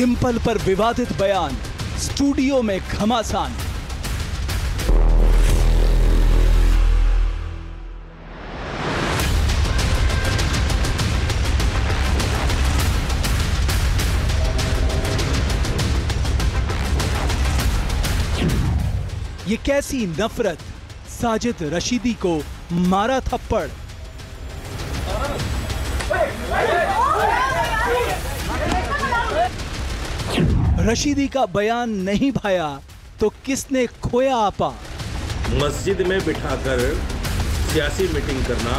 डिंपल पर विवादित बयान, स्टूडियो में घमासान। ये कैसी नफरत, साजिद रशीदी को मारा थप्पड़। रशीदी का बयान नहीं भाया तो किसने खोया आपा। मस्जिद में बिठाकर सियासी मीटिंग करना,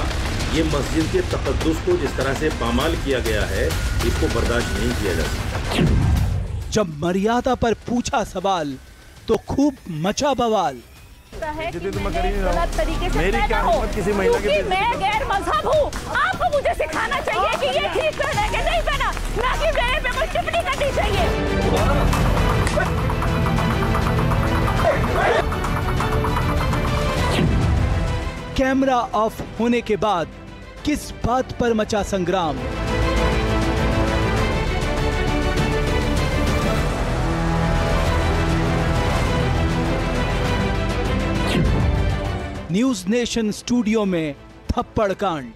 ये मस्जिद के तकद्दुस को जिस तरह से पामाल किया गया है, इसको बर्दाश्त नहीं किया जा सकता। जब मर्यादा पर पूछा सवाल तो खूब मचा बवाल। गलत तरीके से पैदा हो, क्योंकि मैं गैर मजहब हूँ। आपको मुझे सिखाना चाहिए कि ये ठीक पहना है कि नहीं पहना, ना कि मेरे पे कोई टिप्पणी करनी चाहिए। कैमरा ऑफ होने के बाद किस बात पर मचा संग्राम। न्यूज नेशन स्टूडियो में थप्पड़ कांड।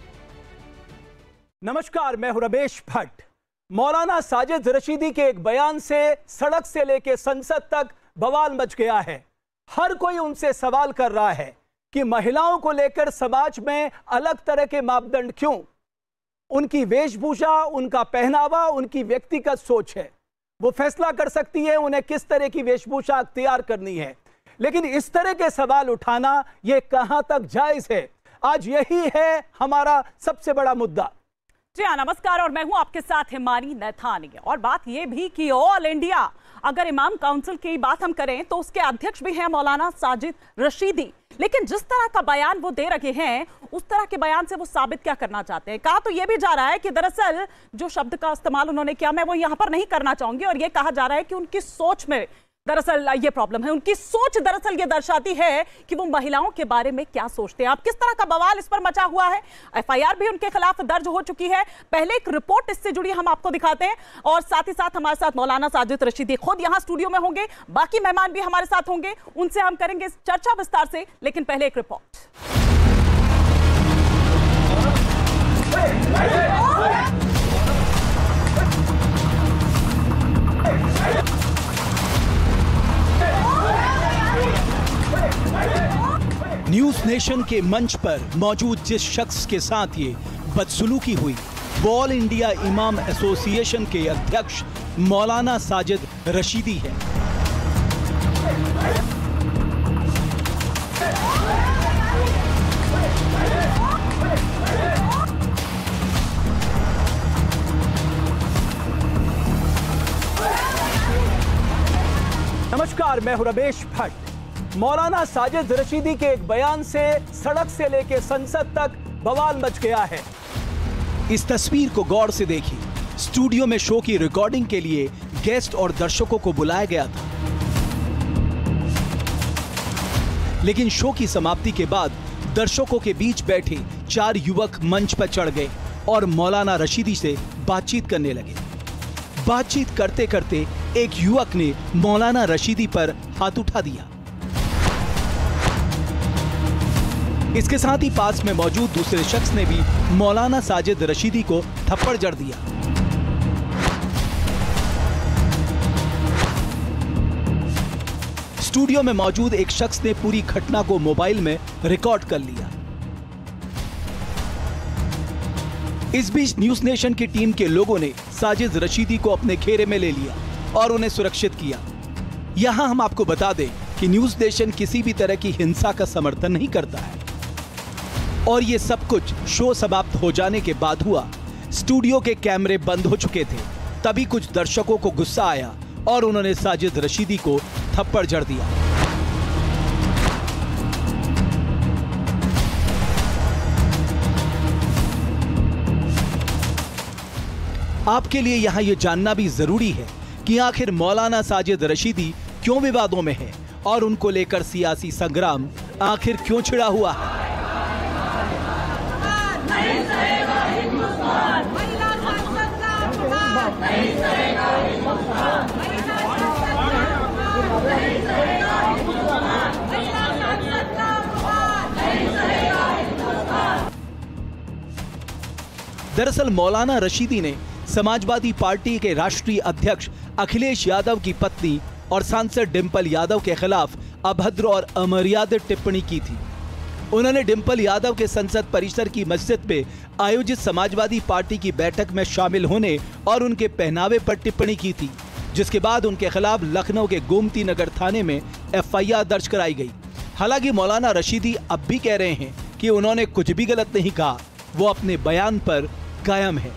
नमस्कार, मैं हूं रमेश भट्ट। मौलाना साजिद रशीदी के एक बयान से सड़क से लेकर संसद तक बवाल मच गया है। हर कोई उनसे सवाल कर रहा है कि महिलाओं को लेकर समाज में अलग तरह के मापदंड क्यों। उनकी वेशभूषा, उनका पहनावा उनकी व्यक्तिगत सोच है, वो फैसला कर सकती है उन्हें किस तरह की वेशभूषा अख्तियार करनी है। लेकिन इस तरह के सवाल उठाना यह कहां तक जायज है, आज यही है हमारा सबसे बड़ा मुद्दा। जी हाँ, नमस्कार और मैं हूं आपके साथ हिमानी नैथानी। और बात यह भी कि ऑल इंडिया अगर इमाम काउंसिल की बात हम करें तो उसके अध्यक्ष भी हैं मौलाना साजिद रशीदी। लेकिन जिस तरह का बयान वो दे रहे हैं, उस तरह के बयान से वो साबित क्या करना चाहते हैं। कहा तो ये भी जा रहा है कि दरअसल जो शब्द का इस्तेमाल उन्होंने किया, मैं वो यहाँ पर नहीं करना चाहूंगी, और ये कहा जा रहा है कि उनकी सोच में दरअसल ये प्रॉब्लम है। उनकी सोच दरअसल ये दर्शाती है कि वो महिलाओं के बारे में क्या सोचते हैं। अब किस तरह का बवाल इस पर मचा हुआ है, एफआईआर भी उनके खिलाफ दर्ज हो चुकी है। पहले एक रिपोर्ट इससे जुड़ी हम आपको दिखाते हैं, और साथ ही साथ हमारे साथ मौलाना साजिद रशीदी खुद यहाँ स्टूडियो में होंगे, बाकी मेहमान भी हमारे साथ होंगे, उनसे हम करेंगे चर्चा विस्तार से। लेकिन पहले एक रिपोर्ट। न्यूज नेशन के मंच पर मौजूद जिस शख्स के साथ ये बदसलूकी हुई, वो ऑल इंडिया इमाम एसोसिएशन के अध्यक्ष मौलाना साजिद रशीदी है। नमस्कार, मैं हूं रमेश भट्ट। मौलाना साजिद रशीदी के एक बयान से सड़क से लेकर संसद तक बवाल मच गया है। इस तस्वीर को गौर से देखिए। स्टूडियो में शो की रिकॉर्डिंग के लिए गेस्ट और दर्शकों को बुलाया गया था, लेकिन शो की समाप्ति के बाद दर्शकों के बीच बैठे 4 युवक मंच पर चढ़ गए और मौलाना रशीदी से बातचीत करने लगे। बातचीत करते करते एक युवक ने मौलाना रशीदी पर हाथ उठा दिया। इसके साथ ही पास में मौजूद दूसरे शख्स ने भी मौलाना साजिद रशीदी को थप्पड़ जड़ दिया। स्टूडियो में मौजूद एक शख्स ने पूरी घटना को मोबाइल में रिकॉर्ड कर लिया। इस बीच न्यूज नेशन की टीम के लोगों ने साजिद रशीदी को अपने घेरे में ले लिया और उन्हें सुरक्षित किया। यहां हम आपको बता दें कि न्यूज नेशन किसी भी तरह की हिंसा का समर्थन नहीं करता है, और ये सब कुछ शो समाप्त हो जाने के बाद हुआ। स्टूडियो के कैमरे बंद हो चुके थे, तभी कुछ दर्शकों को गुस्सा आया और उन्होंने साजिद रशीदी को थप्पड़ जड़ दिया। आपके लिए यहां यह जानना भी जरूरी है कि आखिर मौलाना साजिद रशीदी क्यों विवादों में है और उनको लेकर सियासी संग्राम आखिर क्यों छिड़ा हुआ है। दरअसल मौलाना रशीदी ने समाजवादी पार्टी के राष्ट्रीय अध्यक्ष अखिलेश यादव की पत्नी और सांसद डिंपल यादव के खिलाफ अभद्र और अमर्यादित टिप्पणी की थी। उन्होंने डिंपल यादव के संसद परिसर की मस्जिद में आयोजित समाजवादी पार्टी की बैठक में शामिल होने और उनके पहनावे पर टिप्पणी की थी, जिसके बाद उनके खिलाफ लखनऊ के गोमती नगर थाने में एफआईआर दर्ज कराई गई। हालांकि मौलाना रशीदी अब भी कह रहे हैं कि उन्होंने कुछ भी गलत नहीं कहा, वो अपने बयान पर कायम है।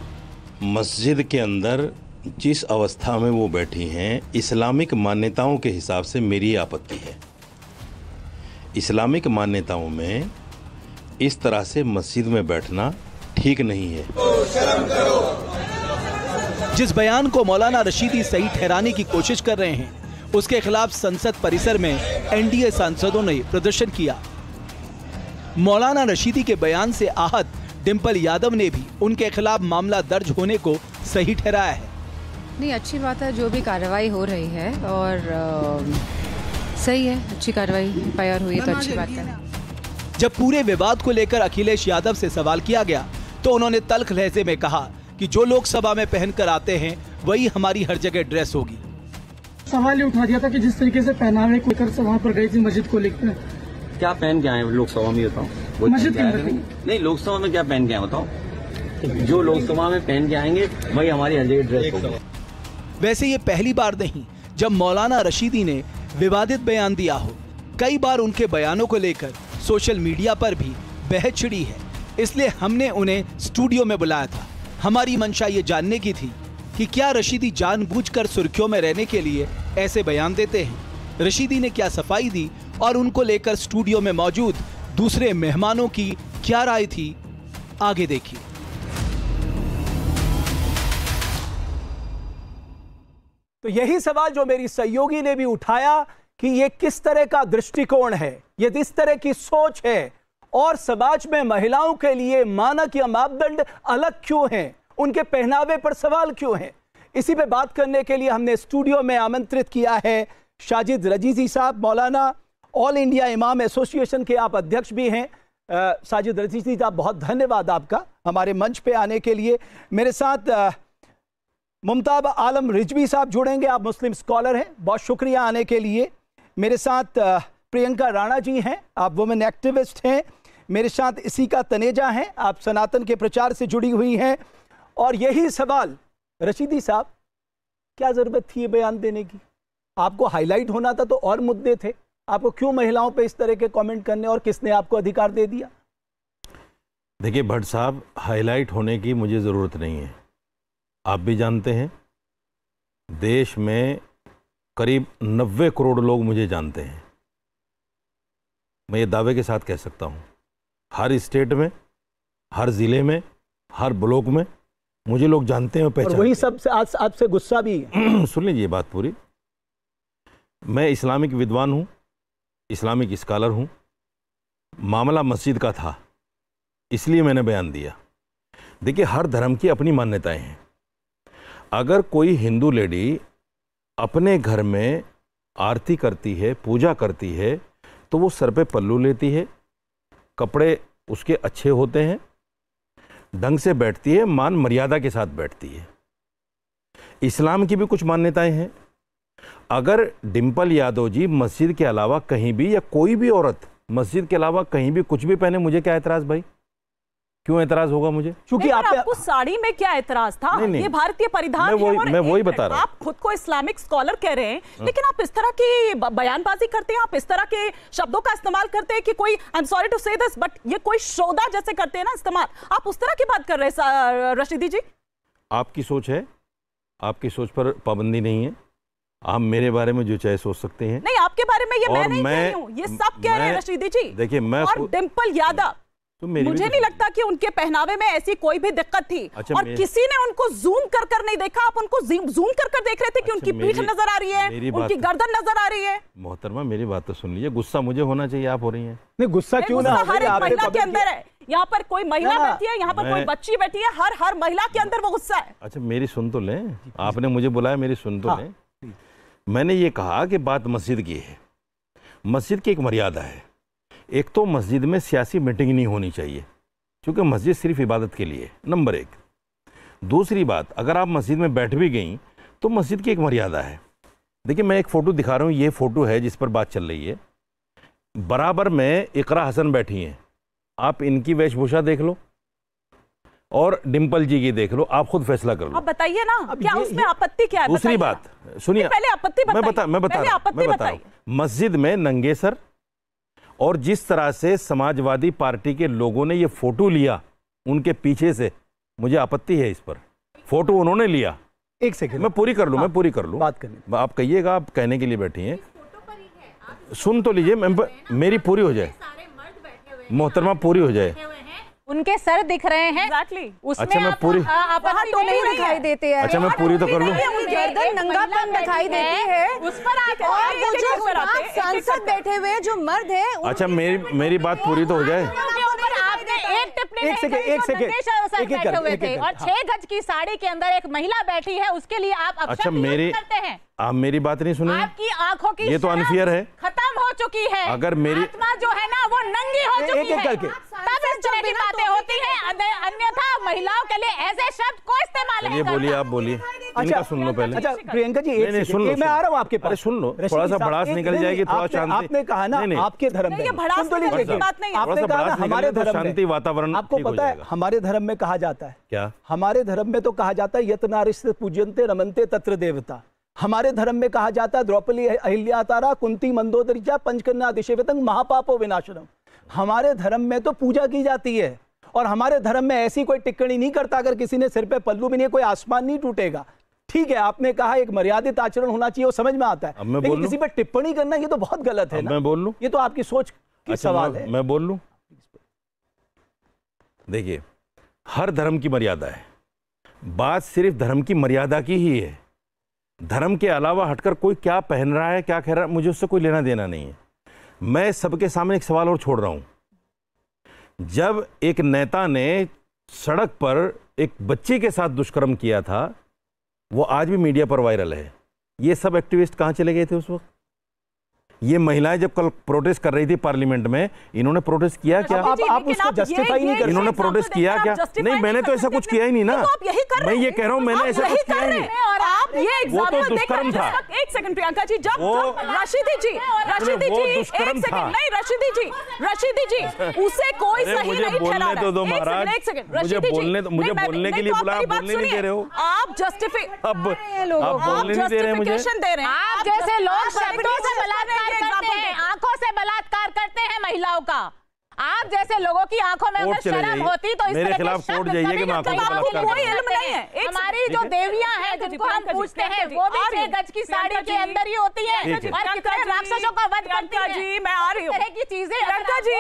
मस्जिद के अंदर जिस अवस्था में वो बैठी हैं, इस्लामिक मान्यताओं के हिसाब से मेरी आपत्ति है। इस्लामिक मान्यताओं में इस तरह से मस्जिद में बैठना ठीक नहीं है। जिस बयान को मौलाना रशीदी सही ठहराने की कोशिश कर रहे हैं, उसके खिलाफ संसद परिसर में एनडीए सांसदों ने प्रदर्शन किया। मौलाना रशीदी के बयान से आहत डिंपल यादव ने भी उनके खिलाफ मामला दर्ज होने को सही ठहराया है। नहीं, अच्छी बात है जो भी कार्रवाई हो रही है और सही है, अच्छी कार्रवाई एफआईआर हुई है तो अच्छी बात है। जब पूरे विवाद को लेकर अखिलेश यादव से सवाल किया गया तो उन्होंने तल्ख लहजे में कहा कि जो लोकसभा में पहनकर आते हैं वही हमारी हर जगह ड्रेस होगी। सवाल ये उठा दिया था कि जिस तरीके से पहनावे को लेकर वहाँ पर गई थी मस्जिद को लेकर, क्या पहन के आए लोकसभा में बताओ? मस्जिद के अंदर नहीं, लोकसभा में क्या पहन के आए बताओ? जो लोकसभा में पहन के आएंगे वही हमारी हर जगह ड्रेस होगी। वैसे ये पहली बार नहीं जब मौलाना रशीदी ने विवादित बयान दिया हो। कई बार उनके बयानों को लेकर सोशल मीडिया पर भी बहस छिड़ी है, इसलिए हमने उन्हें स्टूडियो में बुलाया था। हमारी मंशा ये जानने की थी कि क्या रशीदी जानबूझकर सुर्खियों में रहने के लिए ऐसे बयान देते हैं। रशीदी ने क्या सफाई दी और उनको लेकर स्टूडियो में मौजूद दूसरे मेहमानों की क्या राय थी, आगे देखिए। तो यही सवाल जो मेरी सहयोगी ने भी उठाया कि ये किस तरह का दृष्टिकोण है, ये किस तरह की सोच है और समाज में महिलाओं के लिए मानक या मापदंड अलग क्यों हैं, उनके पहनावे पर सवाल क्यों हैं। इसी पे बात करने के लिए हमने स्टूडियो में आमंत्रित किया है साजिद रशीदी साहब, मौलाना ऑल इंडिया इमाम एसोसिएशन के आप अध्यक्ष भी हैं। साजिद रशीदी साहब, बहुत धन्यवाद आपका हमारे मंच पे आने के लिए। मेरे साथ मुमताब आलम रिजवी साहब जुड़ेंगे, आप मुस्लिम स्कॉलर हैं, बहुत शुक्रिया आने के लिए। मेरे साथ प्रियंका राणा जी हैं, आप वुमेन एक्टिविस्ट हैं। मेरे साथ इसिका तनेजा हैं, आप सनातन के प्रचार से जुड़ी हुई हैं। और यही सवाल रशीदी साहब, क्या ज़रूरत थी ये बयान देने की? आपको हाईलाइट होना था तो और मुद्दे थे, आपको क्यों महिलाओं पे इस तरह के कमेंट करने, और किसने आपको अधिकार दे दिया? देखिए भट्ट साहब, हाईलाइट होने की मुझे ज़रूरत नहीं है। आप भी जानते हैं देश में करीब 90 करोड़ लोग मुझे जानते हैं। मैं ये दावे के साथ कह सकता हूँ, हर स्टेट में, हर ज़िले में, हर ब्लॉक में मुझे लोग जानते हैं और पहचानते हैं। वही सबसे आज आपसे गुस्सा भी है। सुन लीजिए बात पूरी। मैं इस्लामिक विद्वान हूँ, इस्लामिक स्कॉलर हूँ। मामला मस्जिद का था, इसलिए मैंने बयान दिया। देखिए, हर धर्म की अपनी मान्यताएं हैं। अगर कोई हिंदू लेडी अपने घर में आरती करती है, पूजा करती है, तो वो सर पे पल्लू लेती है, कपड़े उसके अच्छे होते हैं, ढंग से बैठती है, मान मर्यादा के साथ बैठती है। इस्लाम की भी कुछ मान्यताएं हैं। अगर डिंपल यादव जी मस्जिद के अलावा कहीं भी, या कोई भी औरत मस्जिद के अलावा कहीं भी कुछ भी पहने, मुझे क्या एतराज भाई? क्यों एतराज होगा मुझे? क्योंकि आपको साड़ी में क्या एतराज था? नहीं, ये भारतीय परिधान है। मैं वही बता रहा हूं। आप खुद को इस्लामिक स्कॉलर कह रहे हैं, लेकिन आप इस तरह की बयानबाजी करते हैं, आप इस तरह के शब्दों का इस्तेमाल करते हैं कि कोई, आई एम सॉरी टू से दिस, बट ये कोई शोधा जैसे करते हैं ना इस्तेमाल, आप उस तरह की बात कर रहे हैं रशीदी जी। आपकी सोच है, आपकी सोच पर पाबंदी नहीं है। आप मेरे बारे में जो चाहे सोच सकते हैं। नहीं, आपके बारे में ये मैं नहीं कह रही हूं, ये सब कह रहे हैं रशीदी जी। देखिए, मैं और डिंपल यादव, तो मुझे नहीं लगता कि उनके पहनावे में ऐसी कोई भी दिक्कत थी। अच्छा, और किसी ने उनको जूम कर कर नहीं देखा, आप उनको जूम कर कर देख रहे थे कि अच्छा, उनकी पीठ नजर आ रही है, उनकी गर्दन नजर आ रही है। मोहतरमा, मेरी बात तो सुन लीजिए। गुस्सा मुझे होना चाहिए, आप हो रही हैं। नहीं, गुस्सा क्यों ना हो? हर एक महिला के अंदर है। यहाँ पर कोई महिला बैठी है, यहाँ पर कोई बच्ची बैठी है, हर महिला के अंदर वो गुस्सा है। अच्छा, मेरी सुन तो लें, आपने मुझे बुलाया, मेरी सुन तो लें। मैंने ये कहा कि बात मस्जिद की है। मस्जिद की एक मर्यादा है। एक तो मस्जिद में सियासी मीटिंग नहीं होनी चाहिए, क्योंकि मस्जिद सिर्फ इबादत के लिए, नंबर 1। दूसरी बात, अगर आप मस्जिद में बैठ भी गई तो मस्जिद की एक मर्यादा है। देखिए मैं एक फ़ोटो दिखा रहा हूँ, ये फ़ोटो है जिस पर बात चल रही है, बराबर में इकरा हसन बैठी हैं, आप इनकी वेशभूषा देख लो और डिम्पल जी की देख लो, आप खुद फैसला कर लो। आप बताइए ना, क्या उसमें आपत्ति क्या है? दूसरी बात सुनिए, पहले आपत्ति बताइए। मैं बता रहा हूँ, मस्जिद में नंगे सर और जिस तरह से समाजवादी पार्टी के लोगों ने ये फोटो लिया उनके पीछे से, मुझे आपत्ति है इस पर। फोटो उन्होंने लिया, एक सेकंड मैं पूरी कर लूं, मैं पूरी कर लूं बात करनी। आप कहिएगा, आप कहने के लिए बैठी हैं, सुन तो लीजिए, मेरी पूरी हो जाए मोहतरमा, पूरी हो जाए। उनके सर दिख रहे हैं एग्जैक्टली, उसमें अच्छा मैं पूरी आपत्ति तो नहीं दिखाई देते हैं। अच्छा मैं पूरी तो कर लूं। गर्दन नंगापन दिखाई देती है उस पर और वो जो सांसद बैठे हुए जो मर्द है, अच्छा मेरी बात पूरी तो हो जाए। एक सेकंड हुए थे और 6 गज की साड़ी के अंदर एक महिला बैठी है, उसके लिए आप अच्छा करते हैं। आप मेरी बात नहीं सुने, आपकी आंखों की ये तो अनफेयर है, खत्म हो चुकी है। अगर मेरी आत्मा जो है ना वो नंगी हो चुकी है, तब इस तरह की बातें होती हैं। अन्यथा महिलाओं के लिए ऐसे शब्द को इस्तेमाल नहीं करना। बोलिए, आप बोलिए, इनका सुन लो पहले। अच्छा प्रियंका जी, मैं आ रहा हूँ आपके पास, सुन लो, थोड़ा सा भड़ास निकल जाएगी, थोड़ा शांति। आपने कहा ना आपके धर्म में, आपने कहा हमारे धर्म में शांति वातावरण, आपको पता है हमारे धर्म में कहा जाता है क्या? हमारे धर्म में तो कहा जाता है यत नारीस्ते पूज्यन्ते रमन्ते तत्र देवता। हमारे धर्म में कहा जाता है द्रौपदी अहिल्यातारा कुंती मंदोदरी पंचकन्या दिशेवतंग महापापो विनाशनम। हमारे धर्म में तो पूजा की जाती है और हमारे धर्म में ऐसी कोई टिप्पणी नहीं करता, अगर किसी ने सिर पे पल्लू भी नहीं, कोई आसमान नहीं टूटेगा। ठीक है, आपने कहा एक मर्यादित आचरण होना चाहिए, वो समझ में आता है, लेकिन किसी पे टिप्पणी करना ये तो बहुत गलत है ना। मैं बोल लूं? ये तो आपकी सोच की सवाल है। मैं बोल लूं? देखिए, हर धर्म की मर्यादा है, बात सिर्फ धर्म की मर्यादा की ही है। धर्म के अलावा हटकर कोई क्या पहन रहा है, क्या कह रहा है, मुझे उससे कोई लेना देना नहीं है। मैं सबके सामने एक सवाल और छोड़ रहा हूं। जब एक नेता ने सड़क पर एक बच्ची के साथ दुष्कर्म किया था, वो आज भी मीडिया पर वायरल है। ये सब एक्टिविस्ट कहां चले गए थे उस वक्त? ये महिलाएं जब कल प्रोटेस्ट कर रही थी पार्लियामेंट में, इन्होंने प्रोटेस्ट किया क्या? आप उसको जस्टिफाई नहीं कर, इन्होंने प्रोटेस्ट किया क्या? नहीं, मैंने तो ऐसा कुछ किया ही नहीं ना। मैं ये कह रहा हूँ, मैंने ऐसा कुछ किया ही नहीं। वो तो दुष्कर्म था। एक सेकंड प्रियंका जी, जब रशीदी जी उसे कोई सही नहीं ठहरा रहा। तो दो महाराज, मुझे बोलने के लिए बुलाया, बोलने नहीं दे रहे हो आप। जस्टिफाई अब आप बोलने नहीं दे रहे हैं मुझे। आप जैसे लोग शब्दों से बलात्कार करते हैं, आंखों से बलात्कार करते हैं महिलाओं का। आप जैसे लोगों की आंखों में अगर शर्म होती तो इस मेरे खिलाफ कोर्ट जाइए कि मैं आंखों से बलात्कार कोई इल्म नहीं है। हमारी जो देवियां हैं जिनको हम पूछते हैं वो भी 6 गज की साड़ी के अंदर ही होती हैं और कितने राक्षसों का वध करती हैं। जी मैं आ रही हूँ, तरह की चीजें। प्रियंका जी,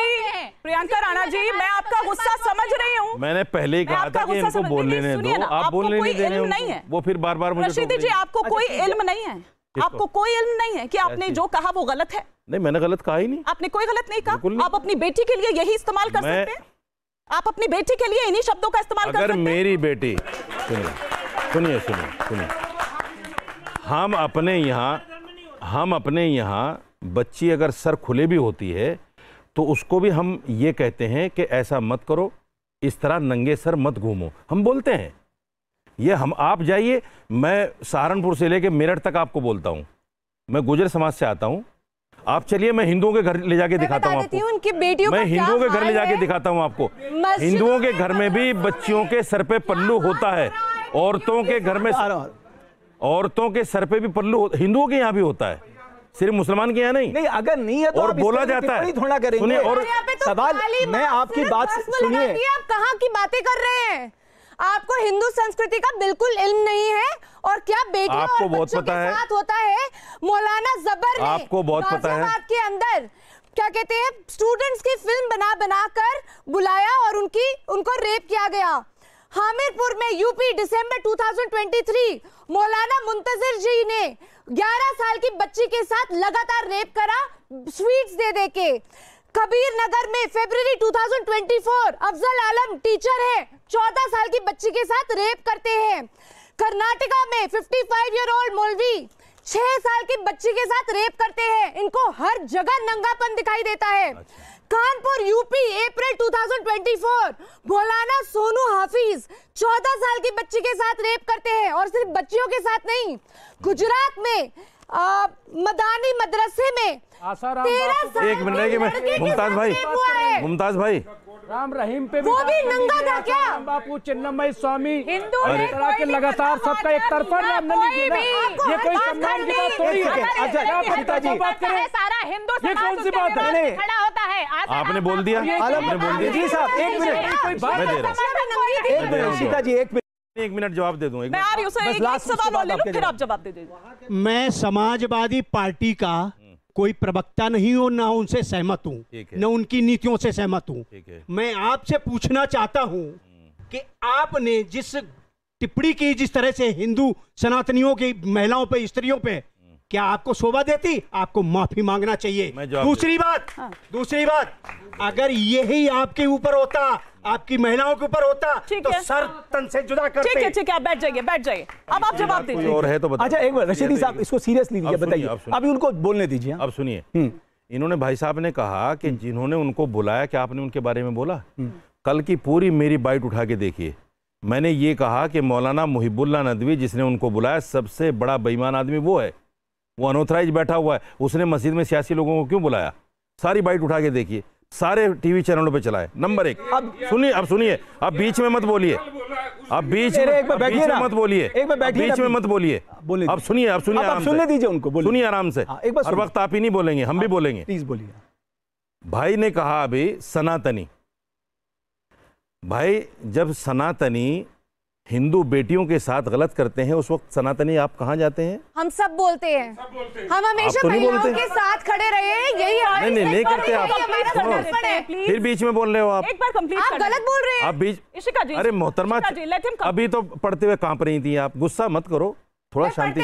प्रियंका राणा जी, मैं आपका गुस्सा समझ रही हूँ। मैंने पहले ही कहा था कि इनको बोलने दो, आप बोलने नहीं दे रहे हो, वो फिर बार बार मुझे। रशीदी जी, आपको कोई इल्म नहीं है, आपको कोई इल्म नहीं है कि आपने जो कहा वो गलत है? नहीं, मैंने गलत कहा ही नहीं। आपने कोई गलत नहीं कहा। आप अपनी बेटी के लिए यही इस्तेमाल कर सकते हैं। आप अपनी बेटी के लिए इन्हीं शब्दों का इस्तेमाल कर सकते हैं। अगर मेरी बेटी, सुनिए, हम अपने यहाँ बच्ची अगर सर खुले भी होती है तो उसको भी हम ये कहते हैं कि ऐसा मत करो, इस तरह नंगे सर मत घूमो, हम बोलते हैं ये। आप जाइए, मैं सहारनपुर से लेके मेरठ तक आपको बोलता हूँ, मैं गुजर समाज से आता हूँ। आप चलिए, मैं हिंदुओं के घर ले जाके दिखाता हूँ आपको। उनकी बेटियों मैं हिंदुओं के घर ले जाके दिखाता हूँ आपको। हिंदुओं के घर में भी बच्चियों के सर पे पल्लू होता है, औरतों के घर में, औरतों के सर पे भी पल्लू हिंदुओं के यहाँ भी होता है, सिर्फ मुसलमान के यहाँ नहीं। अगर नहीं है तो और बोला जाता है, थोड़ा करेंगे। और सवाल, मैं आपकी बात सुनिए, आप कहाँ की बातें कर रहे हैं? आपको हिंदू संस्कृति का बिल्कुल इल्म नहीं है और क्या बेटियों और बच्चों के साथ होता है। मौलाना जबर ने आपको बहुत पता है के अंदर क्या कहते हैं, स्टूडेंट्स की फिल्म बना कर बुलाया और उनको रेप किया गया। हामिरपुर में यूपी दिसंबर 2023 मौलाना मुंतजिर जी ने 11 साल की बच्ची के साथ लगातार रेप करा, स्वीट्स दे के। कबीर नगर में फरवरी 2024 अफजल आलम टीचर है, 14 साल की बच्ची के साथ रेप करते हैं। कर्नाटका में 55 ईयर ओल्ड मौलवी 6 साल की बच्ची के साथ रेप करते हैं। इनको हर जगह नंगापन दिखाई देता है। कानपुर यूपी अप्रैल 2024 मौलाना सोनू हाफिज 14 साल की बच्ची के साथ रेप करते हैं, और सिर्फ बच्चियों के साथ नहीं, गुजरात में मदानी मदरसे में 13 साल एक मिनट मुमताज भाई राम रहीम पे वो भी नंगा था क्या? बापू चिन्नमय स्वामी हिंदू के लगातार सबका एक तरफा ये कोई सम्मान की बात थोड़ी है। अच्छा पिताजी बात करें, सारा हिंदू ये कौन सी बात है? खड़ा होता है। आपने बोल दिया, आपने बोल दिया जी साहब, एक मिनट मैं दे रहा हूँ। सीताजी एक मिनट जवाब दे दूं। मैं आ रही हूं सर, एक सवाल और ले लो, फिर आप जवाब दे दीजिए। मैं समाजवादी पार्टी का कोई प्रवक्ता नहीं हूं, ना उनसे सहमत हूं, न उनकी नीतियों से सहमत हूं। मैं आपसे पूछना चाहता हूं कि आपने जिस टिप्पणी की, जिस तरह से हिंदू सनातनियों की महिलाओं पे, स्त्रियों पे, क्या आपको शोभा देती? आपको माफी मांगना चाहिए। दूसरी बात, अगर यही आपके ऊपर होता, आपकी महिलाओं के ऊपर होता, तो सर तन से जुदा करते। ठीक है, आप बैठ जाइए। अब आप जवाब दीजिए। और है तो बताइए। अच्छा एक बार रशीदी साहब इसको सीरियसली लीजिए, बताइए, अभी उनको बोलने दीजिए। अब सुनिए, इन्होंने भाई साहब ने कहा कि जिन्होंने उनको बुलाया, क्या आपने उनके बारे में बोला? कल की पूरी मेरी बाइट उठा के देखिए। मैंने ये कहा कि मौलाना मुहिबुल्लाह नदवी जिसने उनको बुलाया, सबसे बड़ा बेईमान आदमी वो है, वो अनऑथराइज बैठा हुआ है। उसने मस्जिद में सियासी लोगों को क्यों बुलाया? सारी बाइट उठा के देखिए, सारे टीवी चैनलों पे चलाए। नंबर 1। अब सुनिए, अब बीच में मत बोलिए, अब बीच में मत बोलिए, बीच में मत बोलिए। अब सुनिए, सुनने दीजिए उनको, सुनिए आराम से। हर वक्त आप ही नहीं बोलेंगे, हम भी बोलेंगे। प्लीज बोलिए। भाई ने कहा अभी सनातनी, भाई जब सनातनी हिंदू बेटियों के साथ गलत करते हैं, उस वक्त सनातनी आप कहां जाते हैं? हम सब बोलते हैं, हम हमेशा महिलाओं के साथ खड़े रहे हैं, यही नहीं करते आप। फिर बीच में बोल रहे हो आप, एक बार कंप्लीट आप गलत बोल रहे हैं। आप बीच, अरे मोहतरमा, अभी तो पढ़ते हुए कांप रही थी आप। गुस्सा मत करो, थोड़ा शांति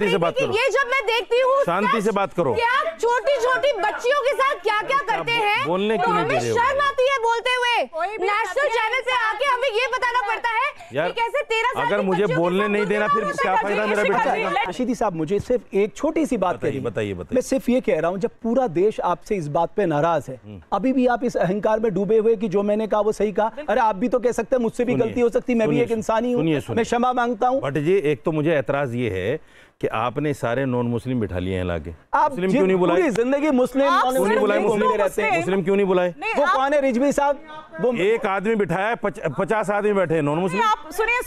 से बात करो। ये जब मैं देखती हूँ, शांति से बात करो। क्या छोटी छोटी बच्चियों के साथ क्या क्या करते हैं, बोलने क्यों नहीं दे रहे हो? शर्म आती है बोलते हुए। नेशनल चैनल पे आके हमें ये बताना पड़ता है कि कैसे 13 साल अगर मुझे बोलने नहीं देना, फिर क्या फायदा मेरा बेटा? रशीदी साहब, मुझे सिर्फ एक छोटी सी बात बताइए। मैं सिर्फ ये कह रहा हूँ, जब पूरा देश आपसे इस बात पे नाराज है, अभी भी आप इस अहंकार में डूबे हुए कि जो मैंने कहा वो सही कहा। अरे आप भी तो कह सकते हैं मुझसे भी गलती हो सकती, मैं भी एक इंसान ही हूँ, मैं क्षमा मांगता हूँ। बट जी एक तो मुझे ऐतराज ये है कि आपने सारे नॉन मुस्लिम बिठा लिए हैं लाके। आप मुस्लिम क्यों नहीं बुलाए? पूरी जिंदगी मुस्लिम क्यों नहीं बुलाए? मुस्लिम क्यों नहीं बुलाए? वो कौन है रिजवी साहब? वो एक आदमी बिठाया है, 50 आदमी बैठे हैं नॉन मुस्लिम। आप सुनिए,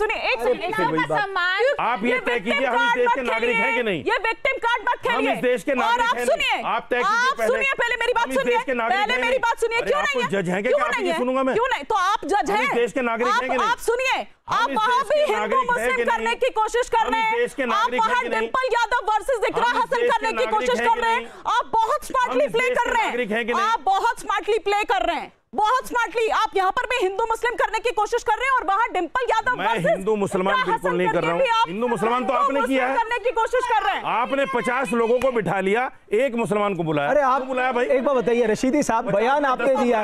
आप ये तय कीजिए हम इस देश के नागरिक हैं कि नहीं? ये विक्टिम कार्ड मत खेलिए। हम इस देश के नागरिक हैं। सुनिए, आप तय कीजिए पहले मेरी बात सुनिए, पहले मेरी बात सुनिए। क्यों नहीं? जज हैं क्या? आप ही सुनूंगा मैं? क्यों नहीं? तो आप जज हैं, देश के नागरिक हैं कि नहीं? आप सुनिए, आप वहाँ भी हिंदू मुस्लिम करने की कोशिश कर रहे हैं, आप वहाँ डिंपल यादव वर्सेस इकरा हसन करने की कोशिश कर रहे हैं। आप बहुत स्मार्टली प्ले कर रहे हैं, आप बहुत स्मार्टली प्ले कर रहे हैं, बहुत स्मार्टली। आप यहाँ पर भी हिंदू मुस्लिम करने की कोशिश कर रहे हैं, और वहाँ डिंपल यादव मैं हिंदू मुसलमान बिल्कुल नहीं कर रहा हूँ। हिंदू मुसलमान तो आपने किया है, करने की कोशिश कर रहे हैं। आपने 50 लोगों को बिठा लिया, एक मुसलमान को बुलाया। अरे आप बुलाया भाई? एक बार बताइए रशीदी साहब, बयान आपने दिया,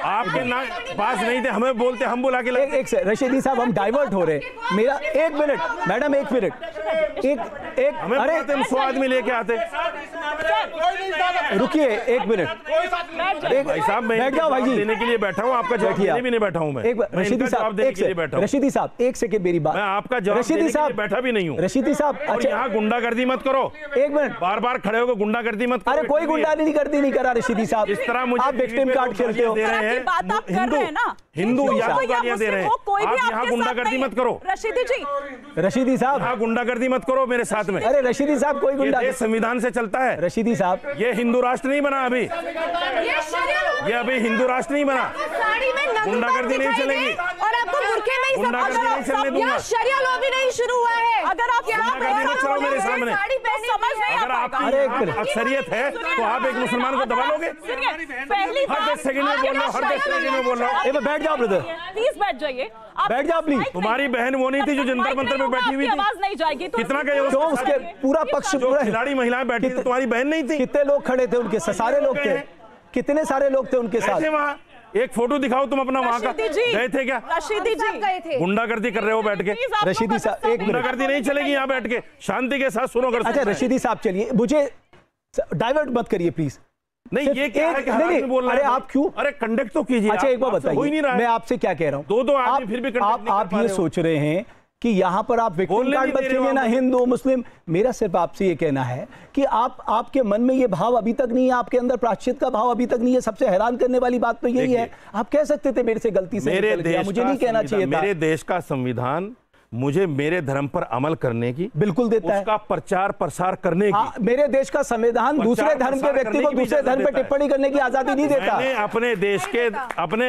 आपके पास नहीं थे, हमें बोलते, हम बुला के लाए। एक रशीदी साहब, हम डाइवर्ट हो रहे हैं। मेरा एक मिनट मैडम, एक मिनट, एक हमें अरे हम 100 आदमी लेके आते। रुकिए एक मिनट, भाई साहब मैं बैठ जाओ भाई जी, देने के लिए बैठा हूँ, आपका जवाब देने भी नहीं बैठा हूँ मैं। एक रशीदी साहब, रशीदी साहब एक सेकंड मेरी बात, मैं आपका जवाब रशीदी साहब बैठा भी नहीं हूँ। रशीदी साहब, और यहाँ गुंडागर्दी मत करो, एक मिनट, बार बार खड़े होकर गुंडागर्दी मत करो। अरे कोई गुंडागर्दी नहीं करा रशीदी साहब, इस तरह मुझे आप विक्टिम कार्ड खेलते हो। हिंदू या तो गालियां दे रहे हैं, आप यहाँ गुंडागर्दी मत करो। रशीदी जी, रशीदी साहब, यहाँ गुंडागर्दी मत करो मेरे साथ में। अरे रशीदी साहब, कोई गुंडा संविधान से चलता है। रशीदी साहब, ये हिंदू राष्ट्र नहीं बना अभी, ये अभी हिंदू राष्ट्र नहीं बना, गुंडागर्दी नहीं चलेगी, और आपको बुरके में ही गुंडागर्दी नहीं चलने दूंगा। शरिया लॉ भी नहीं शुरू हुआ है। अगर आप गुंडागर्दी मत करो मेरे सामने। अगर आपकी अक्सरियत है तो आप एक मुसलमान को दबा लोगे? हर 10 सेकंड में बोल रहा हूँ, हर 10 सेकंड में बोल रहा हूँ। बैठ जाओ ब्रदर, प्लीज बैठ जाइए, बैठ जाओ प्लीज। तुम्हारी बहन वो नहीं थी जो जंतर मंतर में बैठी हुई थी? आवाज नहीं जाएगी तो कितना गए क्यों? उसके पूरा पक्ष, पूरा खिलाड़ी महिलाएं बैठी थी, तुम्हारी बहन नहीं थी? कितने लोग खड़े थे उनके साथ? सारे लोग थे, कितने सारे लोग थे उनके साथ? वहाँ एक फोटो दिखाओ तुम अपना वहां का, गए थे क्या? रशीदी जी गए थे। गुंडागर्दी कर रहे हो बैठ के। रशीदी साहब एक गुंडागर्दी नहीं चलेगी यहाँ बैठ के, शांति के साथ सुनो। कर अच्छा रशीदी साहब चलिए, मुझे डाइवर्ट मत करिए प्लीज। नहीं ये क्या है कि नहीं, बोल रहे अरे हैं? आप क्यों? अरे कंडक्ट तो कीजिए। अच्छा एक बार बताइए, हो ही नहीं रहा है। मैं आपसे क्या कह रहा हूँ, दो आदमी फिर भी कंडक्ट नहीं कर आप पा ये रहे हो। सोच रहे हैं कि यहाँ पर आप विक्टिम बोलने कार्ड नहीं दे रहे हो बचेंगे ना, आप। हिंदू मुस्लिम। मेरा सिर्फ आपसे ये कहना है कि आपके मन में ये भाव अभी तक नहीं है, आपके अंदर प्रायश्चित का भाव अभी तक नहीं है। सबसे हैरान करने वाली बात तो यही है, आप कह सकते थे मेरे से गलती से मेरे निकल गया, मुझे नहीं कहना चाहिए था। मेरे देश का संविधान मुझे मेरे धर्म पर अमल करने की बिल्कुल देता है, उसका प्रचार प्रसार करने की। मेरे देश का संविधान दूसरे धर्म के व्यक्ति को दूसरे धर्म पर टिप्पणी करने की आजादी नहीं देता। मैंने अपने देश के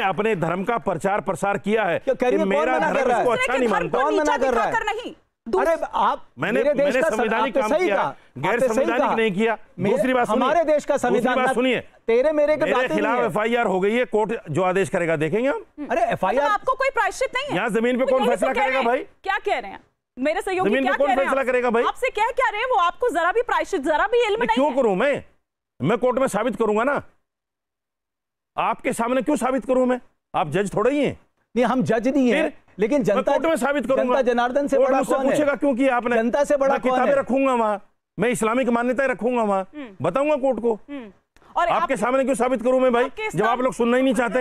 अपने धर्म का प्रचार प्रसार किया है। मेरा धर्म उसको अच्छा नहीं मानता। कौन मना कर रहा है? अरे आप मैंने संवैधानिक काम किया, गैर संवैधानिक नहीं किया। दूसरी बात हमारे देश का संविधान सुनिए, तेरे मेरे खिलाफ एफआईआर हो गई है, कोर्ट जो आदेश करेगा देखेंगे हम। अरे एफआईआर आपको कोई प्रायश्चित नहीं है यहाँ जमीन पे कौन फैसला करेगा भाई? क्या कह रहे हैं मेरे सहयोगी? जमीन पे कौन फैसला करेगा भाई? आपसे क्या कह रहे हैं वो? आपको जरा भी प्रायश्चित, जरा भी इल्म नहीं क्यों करूं मैं कोर्ट में साबित करूंगा ना, आपके सामने क्यों साबित करूं मैं? आप जज थोड़ा ही हैं। नहीं हम जज नहीं है, लेकिन जनता कोर्ट में साबित करूंगा। जनता जनार्दन से बड़ा कौन है? पूछेगा क्यों किया आपने? जनता से बड़ा कौन है? किताबें रखूंगा वहां, मैं इस्लामिक मान्यताएं रखूंगा वहां, बताऊंगा कोर्ट को। और आपके सामने क्यों साबित करूं मैं भाई, जब आप लोग सुनना ही नहीं चाहते?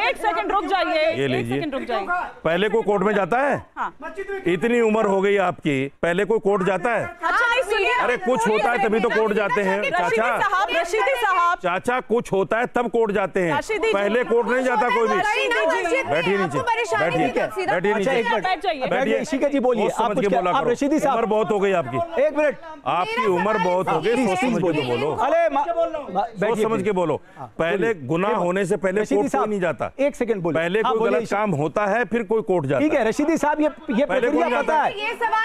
एक सेकंड रुक जाइए, ये लीजिए, एक सेकंड रुक जाइए। पहले कोई कोर्ट में जाता है? हाँ। इतनी उम्र हो गई आपकी, पहले कोई कोर्ट जाता है? अच्छा नहीं सुनिए, अरे कुछ होता है तभी तो कोर्ट जाते हैं चाचा। रशीदी साहब, चाचा कुछ होता है तब कोर्ट जाते हैं, पहले कोर्ट नहीं जाता कोई भी। बैठिए नीचे, बैठिए नीचे, बैठिए। इशिका जी बोलिए, आप रशीदी साहब, उम्र बहुत हो गई आपकी, एक मिनट, आपकी उम्र बहुत हो गई, सोच समझ के बोलो। अरे सोच समझ के बोलो। पहले गुनाह होने से पहले कोर्ट कोई नहीं जाता। एक सेकंड बोलिए, पहले कोई गलत काम होता है फिर कोई कोर्ट जाता है। ठीक है रशीदी साहब, ये प्रक्रिया पता है,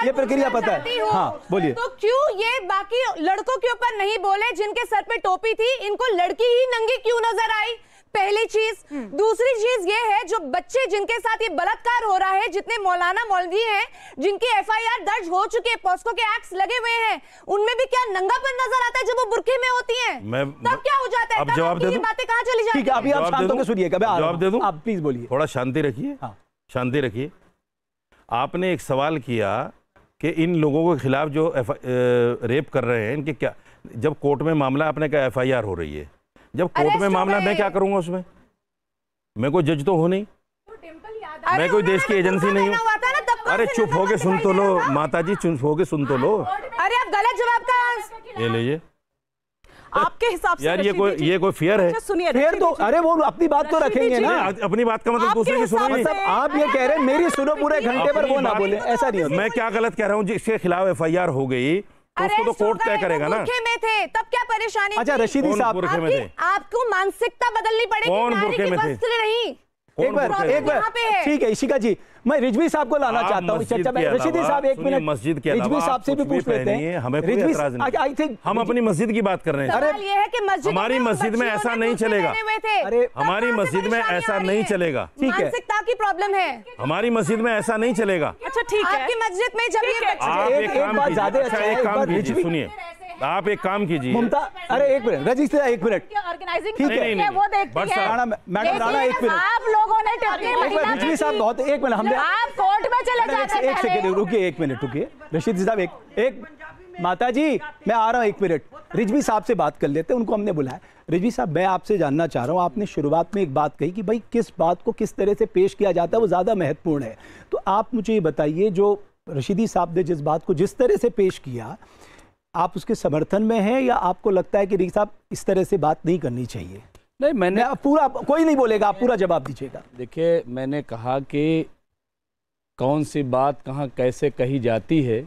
ये प्रक्रिया पता है। हाँ बोलिए। तो क्यों ये बाकी लड़कों के ऊपर नहीं बोले जिनके सर पे टोपी थी? इनको लड़की ही नंगी क्यों नजर आई? पहली चीज। दूसरी चीज ये है, जो बच्चे जिनके साथ ये बलात्कार हो रहा है, जितने मौलाना मौलवी हैं जिनकी एफआईआर दर्ज हो चुके हैं, पॉस्को के एक्ट्स लगे हुए हैं, उनमें भी क्या नंगापन नजर आता है जब वो बुरखे में होती हैं? तब क्या हो जाता है? अब जवाब दे दूं? बातें कहाँ चली जाती है? अभी आप शांत होकर सुनिएगा, जवाब दे दूं? आप प्लीज बोलिए, थोड़ा शांति रखिए। शांति रखिए। आपने एक सवाल किया कि इन लोगों के खिलाफ जो रेप कर रहे हैं, इनके क्या, जब कोर्ट में मामला आपने कहा एफआईआर हो रही है, जब कोर्ट में मामला, मैं क्या करूंगा उसमें? मैं कोई जज तो हूं नहीं, मैं कोई देश की एजेंसी नहीं हूं। अरे चुप होके सुन तो लो माता जी, चुप होके सुन तो लो। अरे आप गलत जवाब का ये लीजिए। आपके हिसाब से यार ये कोई फेयर है? सुनिए, फेयर तो, अरे वो अपनी बात तो रखेंगे ना। अपनी बात का मतलब दूसरे की सुनो। मतलब आप ये कह रहे हैं मेरी सुनो पूरे घंटे पर, वो ना बोले, ऐसा नहीं होता। मैं क्या गलत कह रहा हूँ? जिसके खिलाफ एफआईआर हो गई उसको तो कोर्ट तय करेगा ना। बुरखे में थे तब क्या परेशानी? अच्छा रशीदी साहब, बुरखे में थे? आपको मानसिकता बदलनी पड़ेगी। कौन बुरखे में थे? नहीं, एक बार ठीक है इशिका जी, मैं रिजवी साहब को लाना चाहता हूँ चर्चा में। रशीदी साहब एक मिनट, मस्जिद के रिजवी साहब से भी पूछ लेते हैं। हमें कोई एतराज नहीं, आई थिंक हम अपनी मस्जिद की बात कर रहे हैं। सवाल ये है कि मस्जिद, हमारी मस्जिद में ऐसा नहीं चलेगा। अरे हमारी मस्जिद में ऐसा नहीं चलेगा। ठीक है, मानसिकता की प्रॉब्लम है, हमारी मस्जिद में ऐसा नहीं चलेगा। अच्छा ठीक है, आपकी मस्जिद में जब ये आप एक काम कीजिए, एक काम कीजिए, सुनिए, आप एक काम कीजिए ममता। अरे एक मिनट रजिस्टर, एक मिनट, ऑर्गेनाइजिंग ठीक है, वो देखती है। मैडम राणा एक मिनट, आप लोगों ने रिजवी साहब बहुत, एक मिनट, हमने आप कोर्ट में चले जाते हैं। एक सेकंड रुकिए, एक मिनट रुकिए रशीदी साहब, एक माता जी मैं आ रहा हूं, एक मिनट। रिजवी साहब से बात कर लेते हैं, उनको हमने बुलाया। रिजवी साहब मैं आपसे जानना चाह रहा हूं, आपने शुरुआत में एक बात कही कि भाई किस बात को किस तरह से पेश किया जाता है वो ज्यादा महत्वपूर्ण है। तो आप मुझे ये बताइए, जो रशीदी साहब ने जिस बात को जिस तरह से पेश किया, आप उसके समर्थन में हैं या आपको लगता है कि रिजवी साहब इस तरह से बात नहीं करनी चाहिए? नहीं, मैंने पूरा, कोई नहीं बोलेगा, आप पूरा जवाब दीजिएगा। देखिए, मैंने कहा कि कौन सी बात कहाँ कैसे कही जाती है,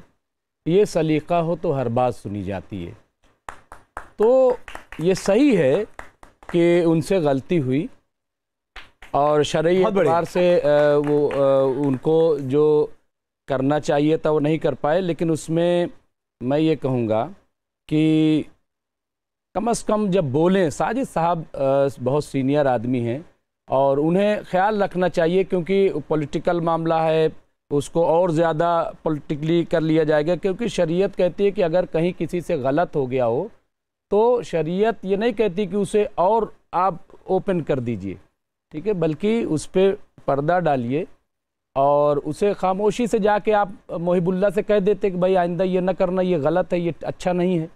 ये सलीका हो तो हर बात सुनी जाती है। तो ये सही है कि उनसे गलती हुई और शरई एतबार से वो उनको जो करना चाहिए था वो नहीं कर पाए, लेकिन उसमें मैं ये कहूँगा कि कम से कम जब बोलें, साजिद साहब बहुत सीनियर आदमी हैं और उन्हें ख्याल रखना चाहिए, क्योंकि पॉलिटिकल मामला है, उसको और ज़्यादा पॉलिटिकली कर लिया जाएगा। क्योंकि शरीयत कहती है कि अगर कहीं किसी से गलत हो गया हो तो शरीयत ये नहीं कहती कि उसे और आप ओपन कर दीजिए, ठीक है, बल्कि उस पर पर्दा डालिए और उसे खामोशी से जाके आप मोहिबुल्ला से कह देते कि भाई आइंदा ये ना करना, ये गलत है, ये अच्छा नहीं है,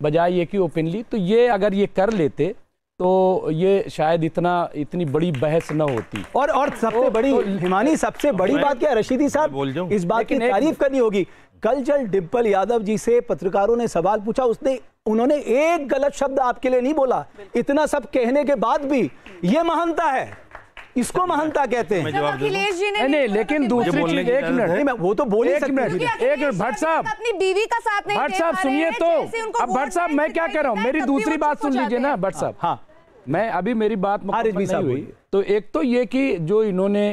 बजाय ये कि ओपनली। तो ये अगर ये कर लेते तो ये शायद इतनी बड़ी बहस न होती। और सबसे बड़ी हिमानी, सबसे बड़ी बात क्या है रशीदी साहब, इस बात की तारीफ करनी होगी। कल जब डिम्पल यादव जी से पत्रकारों ने सवाल पूछा, उन्होंने एक गलत शब्द आपके लिए नहीं बोला। इतना सब कहने के बाद भी ये महानता है, इसको महानता कहते हैं। अखिलेश जी ने नहीं, लेकिन दूसरी चीज, एक मिनट, वो तो बोल एक मिनट भट्ट साहब, अपनी बीवी का साथ नहीं, भट्ट साहब सुनिए तो। अब भट्ट साहब मैं क्या कह रहा हूँ, मेरी दूसरी बात सुन लीजिए ना भट्ट साहब। हाँ, मैं अभी मेरी बात मुकम्मल नहीं हुई। तो एक तो ये कि जो इन्होंने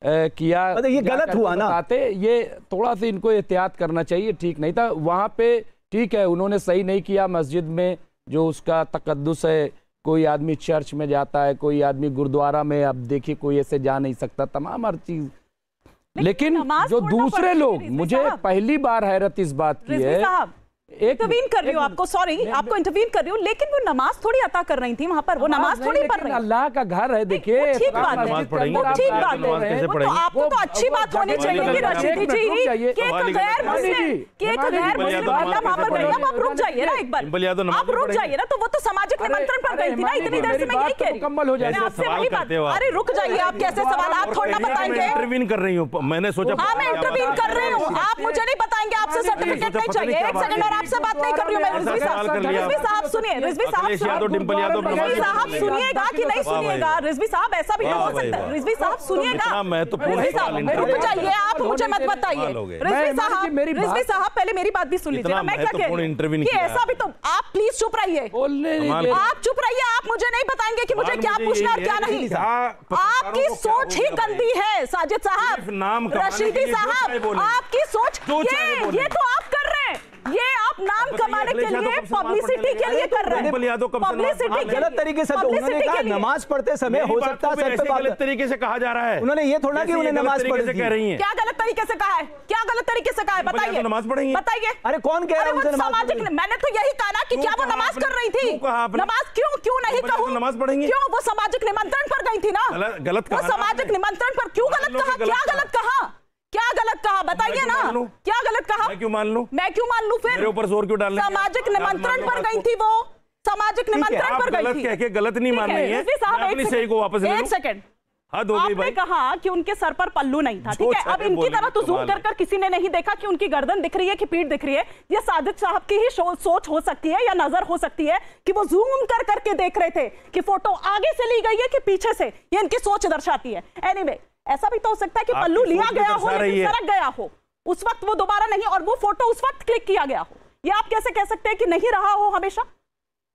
किया, ये गलत हुआ ना, ये थोड़ा सा इनको एहतियात करना चाहिए, ठीक नहीं था वहां पे। ठीक है, उन्होंने सही नहीं किया, मस्जिद में जो उसका तकद्दुस है, कोई आदमी चर्च में जाता है, कोई आदमी गुरुद्वारा में, अब देखिए कोई ऐसे जा नहीं सकता, तमाम हर चीज। लेकिन जो दूसरे लोग, मुझे पहली बार हैरत इस बात की है, इंटरवीन कर रही हूँ आपको, सॉरी आपको इंटरवीन कर रही हूँ, लेकिन वो नमाज थोड़ी अता कर रही थी वहां पर, वो नमाज थोड़ी पढ़ रही। अल्लाह का घर है, देखिए ठीक बात है, ठीक बात है। तो आपको तो अच्छी बात होनी चाहिए कि रशीदी जी कि एक गैर मुस्लिम महिला वहां पर गई। अब आप रुक जाइए ना एक बार, आप रुक जाइए ना। तो वो तो सामाजिक निमंत्रण पर गई थी ना, इतनी देर से मैं यही कह रही हूँ। अरे रुक जाइए, आप कैसे सवाल आप थोड़ा ना बताएंगे। इंटरवीन कर रही हूँ, मैंने सोचा। हाँ, मैं इंटरवीन कर रही हूँ, आप मुझे नहीं बताएंगे, आपसे सर्टिफिकेट नहीं चाहिए। एक सेकंड, और आपसे बात नहीं कर रही हूँ मैं। रिजवी साहब सुनिए, रिजवी साहब सुनिएगा कि नहीं सुनिएगा? रिजवी साहब ऐसा भी नहीं हो सकता। रिजवी साहब सुनिएगा, रुक जाइए, आप मुझे मत बताइए। रिजवी साहब पहले मेरी बात भी सुन लीजिए ना, मैं क्या कह रही हूँ कि ऐसा भी। तो आप प्लीज चुप रहिए, आप चुप रहिए, आप मुझे नहीं बताएंगे कि मुझे क्या पूछना है क्या नहीं। आपकी सोच ही गंदी है साजिद साहब, रशीदी साहब, आपकी सोच ये तो आप कर रहे हैं, ये आप नाम कमाने के लिए, पब्लिसिटी के लिए कर रहे हैं। पब्लिसिटी गलत तरीके से, तो उन्होंने कहा नमाज पढ़ते समय हो सकता है गलत तरीके से कहा जा रहा है। उन्होंने ये थोड़ा कि उन्हें नमाज पढ़ने कह रही हैं। क्या गलत तरीके से कहा है, क्या गलत तरीके से कहा है, बताइए, नमाज पढ़ेंगे, बताइए। अरे कौन कह रहा है सामाजिक? मैंने तो यही कहा ना कि क्या वो नमाज कर रही थी? नमाज क्यों नहीं कहूँ, नमाज पढ़ेंगे क्यों? वो सामाजिक निमंत्रण पर गई थी ना, गलत वो सामाजिक निमंत्रण पर क्यों गलत कहा? क्या गलत कहा, क्या गलत कहा, बताइए ना, क्या गलत कहा? मैं क्यों मान लूं? मैं क्यों मान लूं? फिर मेरे ऊपर जोर क्यों डालना? सामाजिक निमंत्रण पर गई थी वो, सामाजिक निमंत्रण पर गई थी। कह के गलत नहीं मान रही है, अपनी सही को वापस ले लो। एक सेकंड, हद हो गई भाई। आपने कहा कि उनके सर पर पल्लू नहीं था, ठीक है। अब इनकी तरह तो जूम कर किसी ने नहीं देखा कि उनकी गर्दन दिख रही है कि पीठ दिख रही है। ये साजिद साहब की ही सोच हो सकती है या नजर हो सकती है कि वो जूम कर करके देख रहे थे कि फोटो आगे से ली गई है कि पीछे से, ये इनकी सोच दर्शाती है। एनीवे, ऐसा भी तो हो सकता है कि पल्लू लिया गया हो लेकिन सरक गया हो, उस वक्त वो दोबारा नहीं, और वो फोटो उस वक्त क्लिक किया गया हो। ये आप कैसे कह सकते हैं कि नहीं रहा हो हमेशा?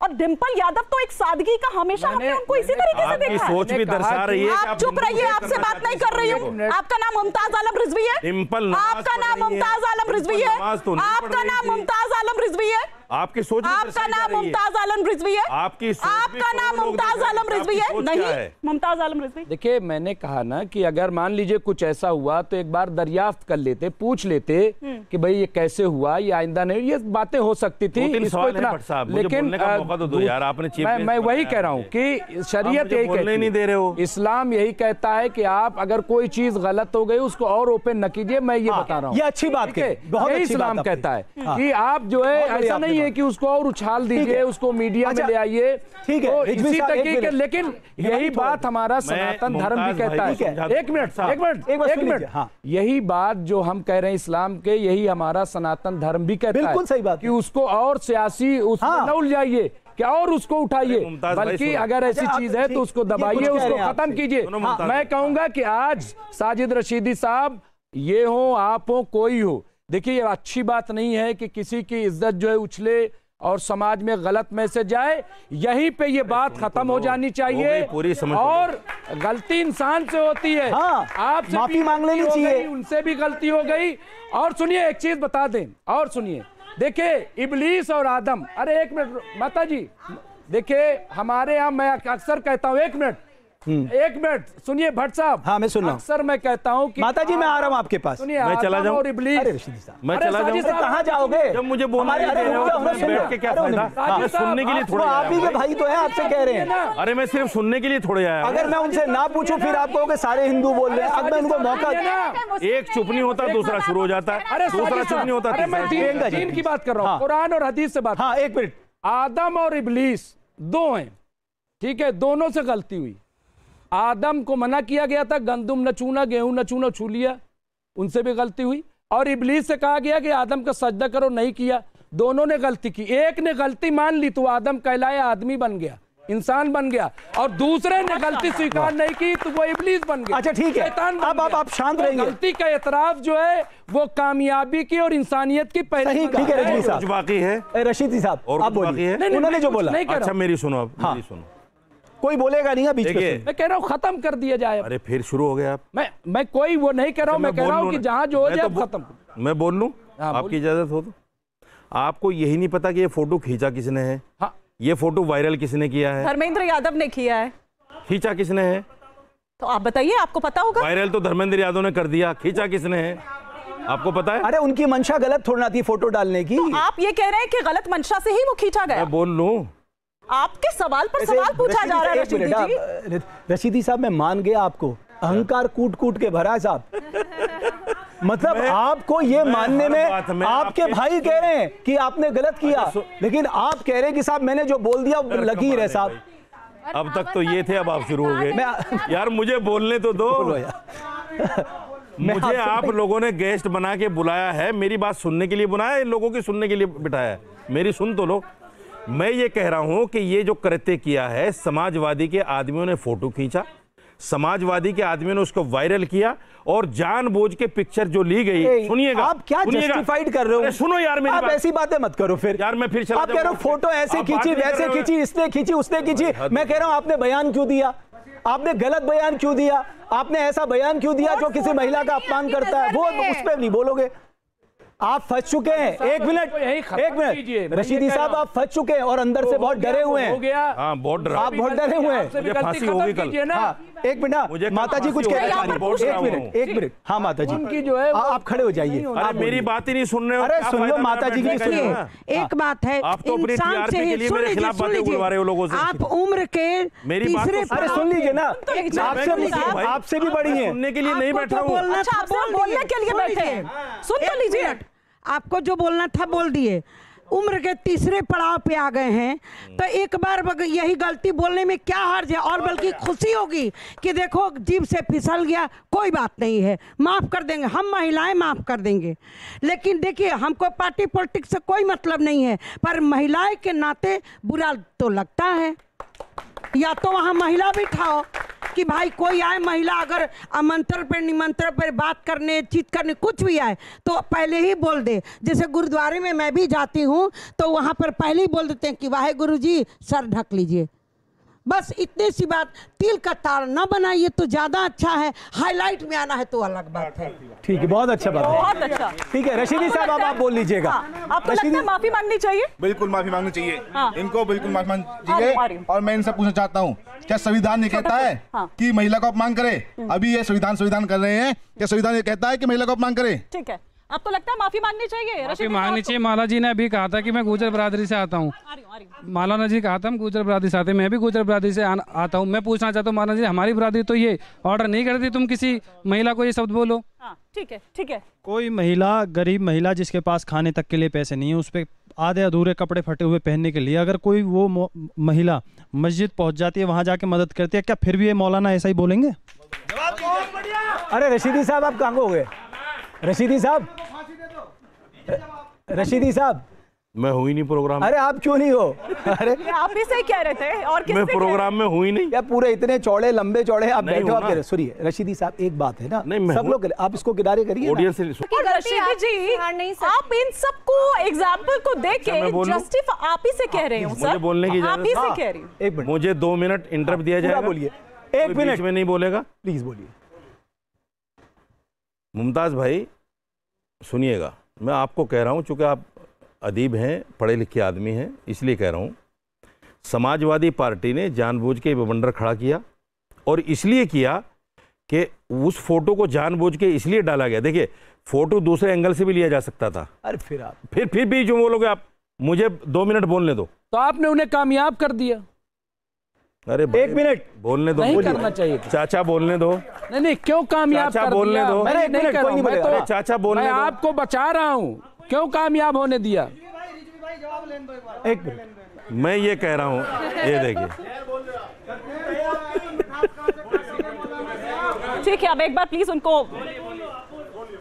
और डिम्पल यादव तो एक सादगी का, हमेशा हमने उनको इसी तरीके से देखा है। सोच भी दर्शा रही है। आप चुप रहिए, आपसे बात नहीं कर रही हूँ। आपका नाम मुमताज आलम रिजवी है? डिम्पल, आपका नाम मुमताज आलम रिजवी है? आपका नाम मुमताज आलम रिजवी है? आपकी सोच, आपका नाम मुमताज आलम रिजवी है? आपकी आपका नाम मुमताज आलम रिजवी है? नहीं, मुमताज आलम रिजवी। देखिए, मैंने कहा ना कि अगर मान लीजिए कुछ ऐसा हुआ तो एक बार दरियाफ्त कर लेते, पूछ लेते कि भाई ये कैसे हुआ, ये आइंदा नहीं, ये बातें हो सकती थी। इसको इतना, लेकिन मैं वही कह रहा हूँ कि शरीयत यही कहती नहीं दे रहे हो, इस्लाम यही कहता है कि आप अगर कोई चीज गलत हो गई उसको और ओपन न कीजिए। मैं ये बता रहा हूँ, ये अच्छी बात है, यही इस्लाम कहता है कि आप जो है ऐसा नहीं है कि उसको और उछाल दीजिए, उसको मीडिया में ले आइए, ठीक है, तो इसी तरीके। लेकिन यही बात हमारा सनातन धर्म भी कहता है। एक मिनट, यही बात जो हम कह रहे हैं इस्लाम के, यही हमारा सनातन धर्म भी कहता है। बिल्कुल सही बात कि उसको और सियासी उसमें न उलझाइए, क्या और उसको उठाइए, बल्कि अगर ऐसी चीज है तो उसको दबाइए, उसको खत्म कीजिए। मैं कहूंगा कि आज साजिद रशीदी साहब, ये हो, आप हो, कोई हो, देखिए ये अच्छी बात नहीं है कि किसी की इज्जत जो है उछले और समाज में गलत मैसेज जाए। यहीं पे ये बात खत्म हो जानी चाहिए। और गलती इंसान से होती है, आपसे माफी मांग लेनी चाहिए, उनसे भी गलती हो गई। और सुनिए, एक चीज बता दें, और सुनिए, देखिए इबलीस और आदम, अरे एक मिनट माता जी, देखिए हमारे यहाँ मैं अक्सर कहता हूँ, एक मिनट, एक मिनट सुनिए भट्ट साहब। हाँ मैं सुन रहा हूँ। अक्सर मैं कहता हूँ कि माता जी मैं आ रहा हूँ आपके पास। सुनिए मैं चला जाऊँ? और इब्लीस। अरे रशीदी साहब मैं चला जाऊँ? कहाँ जाओगे? जब मुझे बोलने के लिए बैठ के क्या फायदा? मैं सुनने के लिए थोड़ा आप ही के भाई तो है, आपसे कह रहे हैं। अरे मैं सिर्फ सुनने के लिए थोड़े आया। अगर मैं उनसे ना पूछूं फिर आप कहोगे सारे हिंदू बोल रहे हैं। अब मैं उनको मौका, एक चुप नहीं होता दूसरा शुरू हो जाता है, अरे दूसरा चुप नहीं होता अरे मैं तीसरा। दीन की बात कर रहा हूँ, कुरान और हदीस से बात। हाँ एक मिनट। आदम और इब्लीस दो हैं, ठीक है, दोनों से गलती हुई। आदम को मना किया गया था गंदुम न छूना, गेहूं न छूना, छू लिया, उनसे भी गलती हुई। और इब्लीस से कहा गया कि आदम का सजदा करो, नहीं किया, दोनों ने गलती की। एक ने गलती मान ली तो आदम कहलाया, आदमी बन गया, इंसान बन गया, और दूसरे ने गलती स्वीकार नहीं की तो वो इब्लीस बन गया। अच्छा ठीक है, अब आप शांत रहेंगे। गलती का एतराफ जो है वो कामयाबी की और इंसानियत की पहली। ठीक है रशीदी साहब, कुछ बाकी है रशीदी साहब और आप कुछ बाकी है? बोलिए। उन्होंने जो बोला। अच्छा मेरी सुनो, आप मेरी सुनो, कोई बोलेगा नहीं बीच में। मैं कह रहा हूँ खत्म कर दिया जाए। अरे फिर शुरू हो गया आप। मैं कोई वो नहीं कह रहा हूँ, मैं कह रहा हूँ कि जहां जो हो जाए खत्म। मैं बोल लूं आपकी इजाजत हो तो? आपको यही नहीं पता कि ये फोटो खींचा किसने है? हाँ। ये फोटो वायरल किसने किया है? धर्मेंद्र यादव ने किया है। खींचा किसने है? तो आप बताइए, आपको पता होगा। वायरल तो धर्मेंद्र यादव ने कर दिया, खींचा किसने है आपको पता है? अरे उनकी मंशा गलत थोड़ी ना थी फोटो डालने की। तो आप ये कह रहे हैं कि गलत मंशा से ही वो खींचा गया? मैं बोल लूं, आपके सवाल पर सवाल पूछा जा रहा है रशीदी जी। रशीदी साहब मैं मान गया आपको, अहंकार कूट कूट के भरा है साहब। मतलब आपको ये मानने में आपके भाई कह रहे हैं कि आपने गलत किया, लेकिन आप कह रहे हैं कि साहब मैंने जो बोल दिया लकीर है साहब। अब तक तो ये थे, अब आप शुरू हो गए। यार मुझे बोलने तो दो। मुझे आप लोगों ने गेस्ट बना के बुलाया है, मेरी बात सुनने के लिए बुलाया, इन लोगों की सुनने के लिए बिठाया है। मेरी सुन तो लो। मैं ये कह रहा हूं कि ये जो कृत्य किया है, समाजवादी के आदमियों ने फोटो खींचा, समाजवादी के आदमियों ने उसको वायरल किया, और जानबूझ के पिक्चर जो ली गई, सुनिएगा आप क्या जस्टिफाइड कर रहे हो? सुनो यार मेरी आप ऐसी बातें मत करो फिर यार। मैं फिर चला आप कह रहे हो फोटो ऐसे खींची, वैसे खींची, इसने खींची, उसने खींची। मैं कह रहा हूं आपने बयान क्यों दिया? आपने गलत बयान क्यों दिया? आपने ऐसा बयान क्यों दिया जो किसी महिला का अपमान करता है? वो उस पर नहीं बोलोगे। आप फंस चुके हैं। एक मिनट, एक मिनट रशीदी साहब, आप फंस चुके हैं और अंदर से बहुत डरे हुए हैं। हाँ, बहुत डरा, आप बहुत डरे हुए हैं। फांसी होगी कल। हाँ, एक मिनट, माता जी कुछ कह रहे हैं। एक मिनट, हाँ माता जी उनकी जो है आप खड़े हो जाइए। आप मेरी बात ही नहीं सुन रहे हो। अरे सुन लो माता जी की, सुनिए। एक बात है, आप तो अपनी टीआरपी के लिए मेरे खिलाफ बातें उड़वा रहे हो लोगों से। आप उम्र के मेरी बात अरे सुन लीजिए ना, आपसे भी बड़ी है। सुनने के लिए नहीं बैठा हूँ, बोलने के लिए बैठे हैं। सुन तो लीजिए। आपको जो बोलना था बोल दिए। उम्र के तीसरे पड़ाव पे आ गए हैं, तो एक बार यही गलती बोलने में क्या हर्ज है? और बल्कि खुशी होगी कि देखो जीभ से फिसल गया, कोई बात नहीं है, माफ़ कर देंगे, हम महिलाएं माफ़ कर देंगे। लेकिन देखिए, हमको पार्टी पॉलिटिक्स से कोई मतलब नहीं है, पर महिलाएं के नाते बुरा तो लगता है। या तो वहाँ महिला बिठाओ कि भाई कोई आए, महिला अगर आमंत्रण पर निमंत्रण पर बात करने, चीत करने, कुछ भी आए तो पहले ही बोल दे। जैसे गुरुद्वारे में मैं भी जाती हूँ तो वहाँ पर पहले ही बोल देते हैं कि वाहे गुरु जी, सर ढक लीजिए। बस इतनी सी बात, तिल का तार ना बनाइए तो ज्यादा अच्छा है, हाईलाइट में आना है तो अलग बात है। ठीक है, बहुत अच्छा बात है, बहुत अच्छा। ठीक है रशीदी साहब, अब आप बोल लीजिएगा। आपको लगता है माफी मांगनी चाहिए? बिल्कुल माफी मांगनी चाहिए, इनको बिल्कुल माफी मांगनी चाहिए। और मैं इनसे पूछना चाहता हूँ, क्या संविधान ये कहता है कि महिला को अपमान करे? अभी ये संविधान कर रहे हैं, क्या संविधान ये कहता है कि महिला को अपमान करे? ठीक है, आपको लगता है माफी मांगनी चाहिए? माफी मांगनी चाहिए। माला जी ने अभी कहा था कि मैं गुर्जर बरादरी से आता हूँ। मालाना जी कहा था हम गुर्जर बरादरी से आते हैं, मैं भी गुर्जर बरादरी से आता हूँ। मैं पूछना चाहता हूँ मालाना जी, हमारी बरादरी तो ये ऑर्डर नहीं करती तुम किसी महिला को ये शब्द बोलो। ठीक है, ठीक है। कोई महिला, गरीब महिला जिसके पास खाने तक के लिए पैसे नहीं है, उस पर आधे अधूरे कपड़े फटे हुए पहनने के लिए अगर कोई वो महिला मस्जिद पहुंच जाती है, वहां जाके मदद करती है, क्या फिर भी ये मौलाना ऐसा ही बोलेंगे? अरे रशीदी साहब, आप कहाँ हो गए? रशीदी साहब, रशीदी साहब, मैं हुई नहीं प्रोग्राम। अरे आप क्यों नहीं हो? अरे आप ही से कह रहे थे, और किससे? मैं प्रोग्राम में हुई नहीं। क्या पूरे इतने चौड़े लंबे चौड़े आप बैठे हो? आप कह रहे, सुनिए रशीदी साहब, एक बात है ना, सब लोग आप इसको किनारे करिए। रशीदी जी, आप इन सबको एग्जाम्पल को देख के जस्टिफाई आप ही से कह रहे हो सर, बोलने की आप ही से कह रही हूँ। एक मिनट, मुझे 2 मिनट इंटरप्ट दिया जाएगा। बोलिए, 1 मिनट में नहीं बोलेगा, प्लीज बोलिए। मुमताज भाई सुनिएगा, मैं आपको कह रहा हूं, चूंकि आप अदीब हैं, पढ़े लिखे आदमी हैं, इसलिए कह रहा हूं, समाजवादी पार्टी ने जानबूझ के बवंडर खड़ा किया और इसलिए किया कि उस फोटो को जानबूझ के इसलिए डाला गया। देखिए फोटो दूसरे एंगल से भी लिया जा सकता था। अरे फिर आप फिर भी जो बोलोगे आप, मुझे 2 मिनट बोलने दो। तो आपने उन्हें कामयाब कर दिया। अरे 1 मिनट बोलने दो, नहीं करना चाहिए। चाचा बोलने दो। नहीं क्यों कामयाब चाचा कर बोलने दिया? दो। मैं अरे नहीं कर रहा हूं, मैं तो चाचा बोलने मैं दो। आपको बचा रहा हूं, क्यों कामयाब होने दिया? 1 मिनट मैं ये कह रहा हूं, ये देखिए ठीक है, अब एक बार प्लीज उनको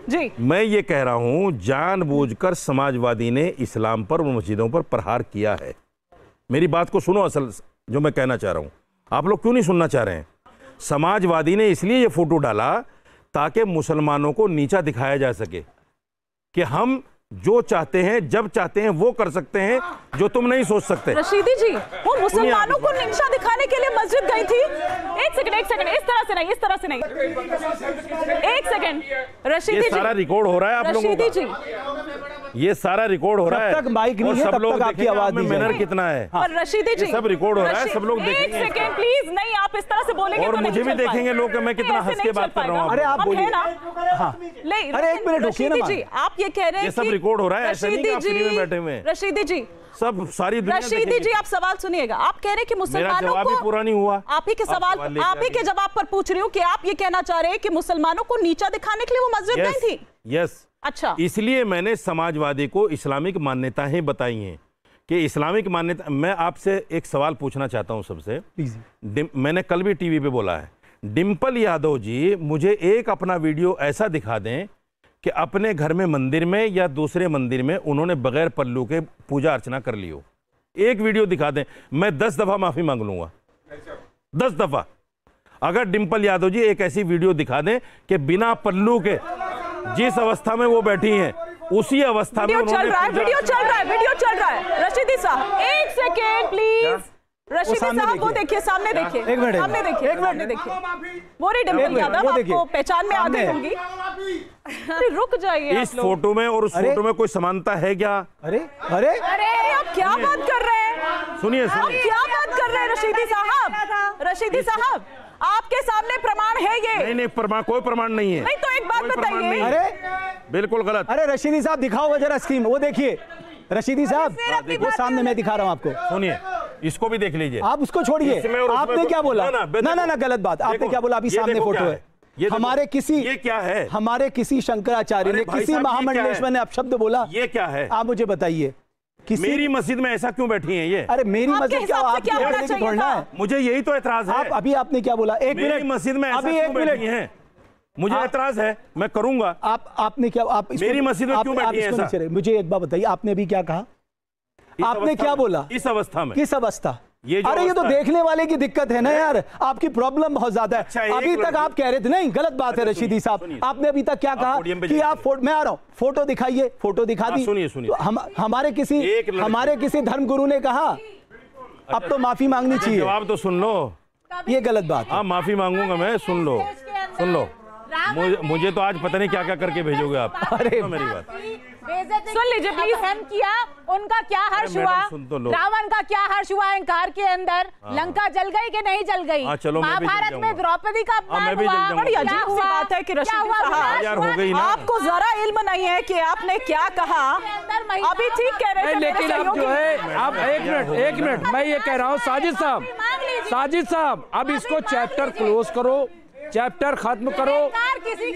जी। मैं ये कह रहा हूं जानबूझकर समाजवादी ने इस्लाम पर और मस्जिदों पर प्रहार किया है। मेरी बात को सुनो, असल जो मैं कहना चाह रहा हूं, आप लोग क्यों नहीं सुनना चाह रहे हैं? समाजवादी ने इसलिए ये फोटो डाला ताकि मुसलमानों को नीचा दिखाया जा सके कि हम जो चाहते हैं जब चाहते हैं वो कर सकते हैं जो तुम नहीं सोच सकते। रशीदी जी, वो मुसलमानों को नीचा दिखाने के लिए मस्जिद गई थी। एक सेकंड, इस तरह से नहीं, इस तरह से नहीं। 1 सेकंड रशीदी जी, सारा रिकॉर्ड हो रहा है आप लोगों का। रशीदी जी, ये सारा रिकॉर्ड हो रहा है। जब तक माइक नहीं है तब तक आपकी आवाज नहीं मैनर कितना है। और रशीदी जी, सब रिकॉर्ड हो रहा है, सब लोग देखेंगे। 1 सेकंड प्लीज, नहीं आप इस तरह से बोलेंगे और तो मुझे भी देखेंगे लोग कि मैं कितना हंस के बात कर रहा हूँ। अरे आप बोलिए ना। हाँ। अरे 1 मिनट रुकिए ना। रशीदी जी, आप ये कह रहे हैं ये सब रिकॉर्ड हो रहा है, ऐसा नहीं कि आप फ्री में बैठे हुए हैं। रशीदी जी, सब सारी दुनिया रशीदी जी, आप सवाल सुनिएगा। आप कह रहे हैं कि मुसलमानों जवाब ही पूरा नहीं हुआ। आप ही के सवाल, आप ही के जवाब पर पूछ रही हूँ कि आप ये कहना चाह रहे हैं कि मुसलमानों को नीचा दिखाने के लिए वो मस्जिद गई थी? यस। अच्छा, इसलिए मैंने समाजवादी को इस्लामिक मान्यताएं बताई हैं कि इस्लामिक मान्यता। मैं आपसे एक सवाल पूछना चाहता हूं सबसे। मैंने कल भी टीवी पे बोला है, डिंपल यादव जी मुझे एक अपना वीडियो ऐसा दिखा दें कि अपने घर में मंदिर में या दूसरे मंदिर में उन्होंने बगैर पल्लू के पूजा अर्चना कर ली हो। एक वीडियो दिखा दें, मैं 10 दफा माफी मांग लूंगा, 10 दफा। अगर डिंपल यादव जी एक ऐसी वीडियो दिखा दें कि बिना पल्लू के जिस अवस्था में वो बैठी हैं उसी अवस्था में वीडियो चल रहा है। रशीदी साहब 1 सेकेंड प्लीज। रशीदी साहब वो देखिए, सामने देखिए, सामने देखिए। बोरी डिंपल यादव आपको पहचान में आ गई होंगी। अरे रुक जाइए, इस फोटो में और उस फोटो में कोई समानता है क्या? अरे अरे अरे आप क्या बात कर रहे हैं? सुनिए आप क्या बात कर रहे हैं रशीदी साहब? रशीदी साहब, आपके सामने प्रमाण है ये? नहीं, प्रमाण, कोई प्रमाण नहीं है। नहीं तो एक बात बताइए। अरे बिल्कुल गलत। अरे रशीदी साहब दिखाओ जरा स्क्रीन, वो देखिए रशीदी साहब, वो सामने मैं दिखा रहा हूं आपको। सुनिए, इसको भी देख लीजिए। आप उसको छोड़िए, आपने क्या बोला? ना गलत बात। आपने क्या बोला? अभी सामने फोटो है। हमारे किसी, ये क्या है? हमारे किसी शंकराचार्य ने, किसी महामंडलेश्वर ने अपशब्द बोला? ये क्या है? आप मुझे बताइए। मेरी मस्जिद में ऐसा क्यों बैठी हैं ये? अरे मेरी मस्जिद क्या है? मुझे यही तो एतराज है। अभी आपने क्या बोला? 1 मिनट। मस्जिद में अभी 1 मिनट है, मुझे एतराज है, मैं करूंगा। आपने क्या, आप मेरी मस्जिद में क्यों बैठी है ऐसा? मुझे एक बात बताइए, आपने अभी क्या कहा? आपने क्या बोला? इस अवस्था में। किस अवस्था? अरे ये तो देखने वाले की दिक्कत है ना यार, आपकी प्रॉब्लम बहुत ज्यादा है। अच्छा, अभी तक आप कह रहे थे, नहीं गलत बात है रशीदी साहब, आपने अभी तक क्या कहा कि आप मैं आ रहा हूं, फोटो दिखाइए, फोटो दिखा दी। सुनिए, हमारे किसी धर्मगुरु ने कहा अब तो माफी मांगनी चाहिए। जवाब तो सुन लो, ये गलत बात। हाँ माफी मांगूंगा मैं, सुन लो। मुझे तो आज पता नहीं क्या क्या करके भेजोगे आप। अरे मेरी बात सुन लीजिए प्लीज। किया उनका क्या हर्ष हुआ, रावण का क्या हर्ष हुआ अंकार के अंदर, लंका जल गई कि नहीं जल गई, महाभारत में द्रौपदी का अपमान हुआ। बड़ी अजीब सी बात है कि रशीदी साहब आपको जरा इल्म नहीं है कि आपने क्या कहा। अभी ठीक कह रहे थे, लेकिन अब जो है, अब एक मिनट मैं ये कह रहा हूँ साजिद साहब, अब इसको चैप्टर क्लोज करो, चैप्टर खत्म करो।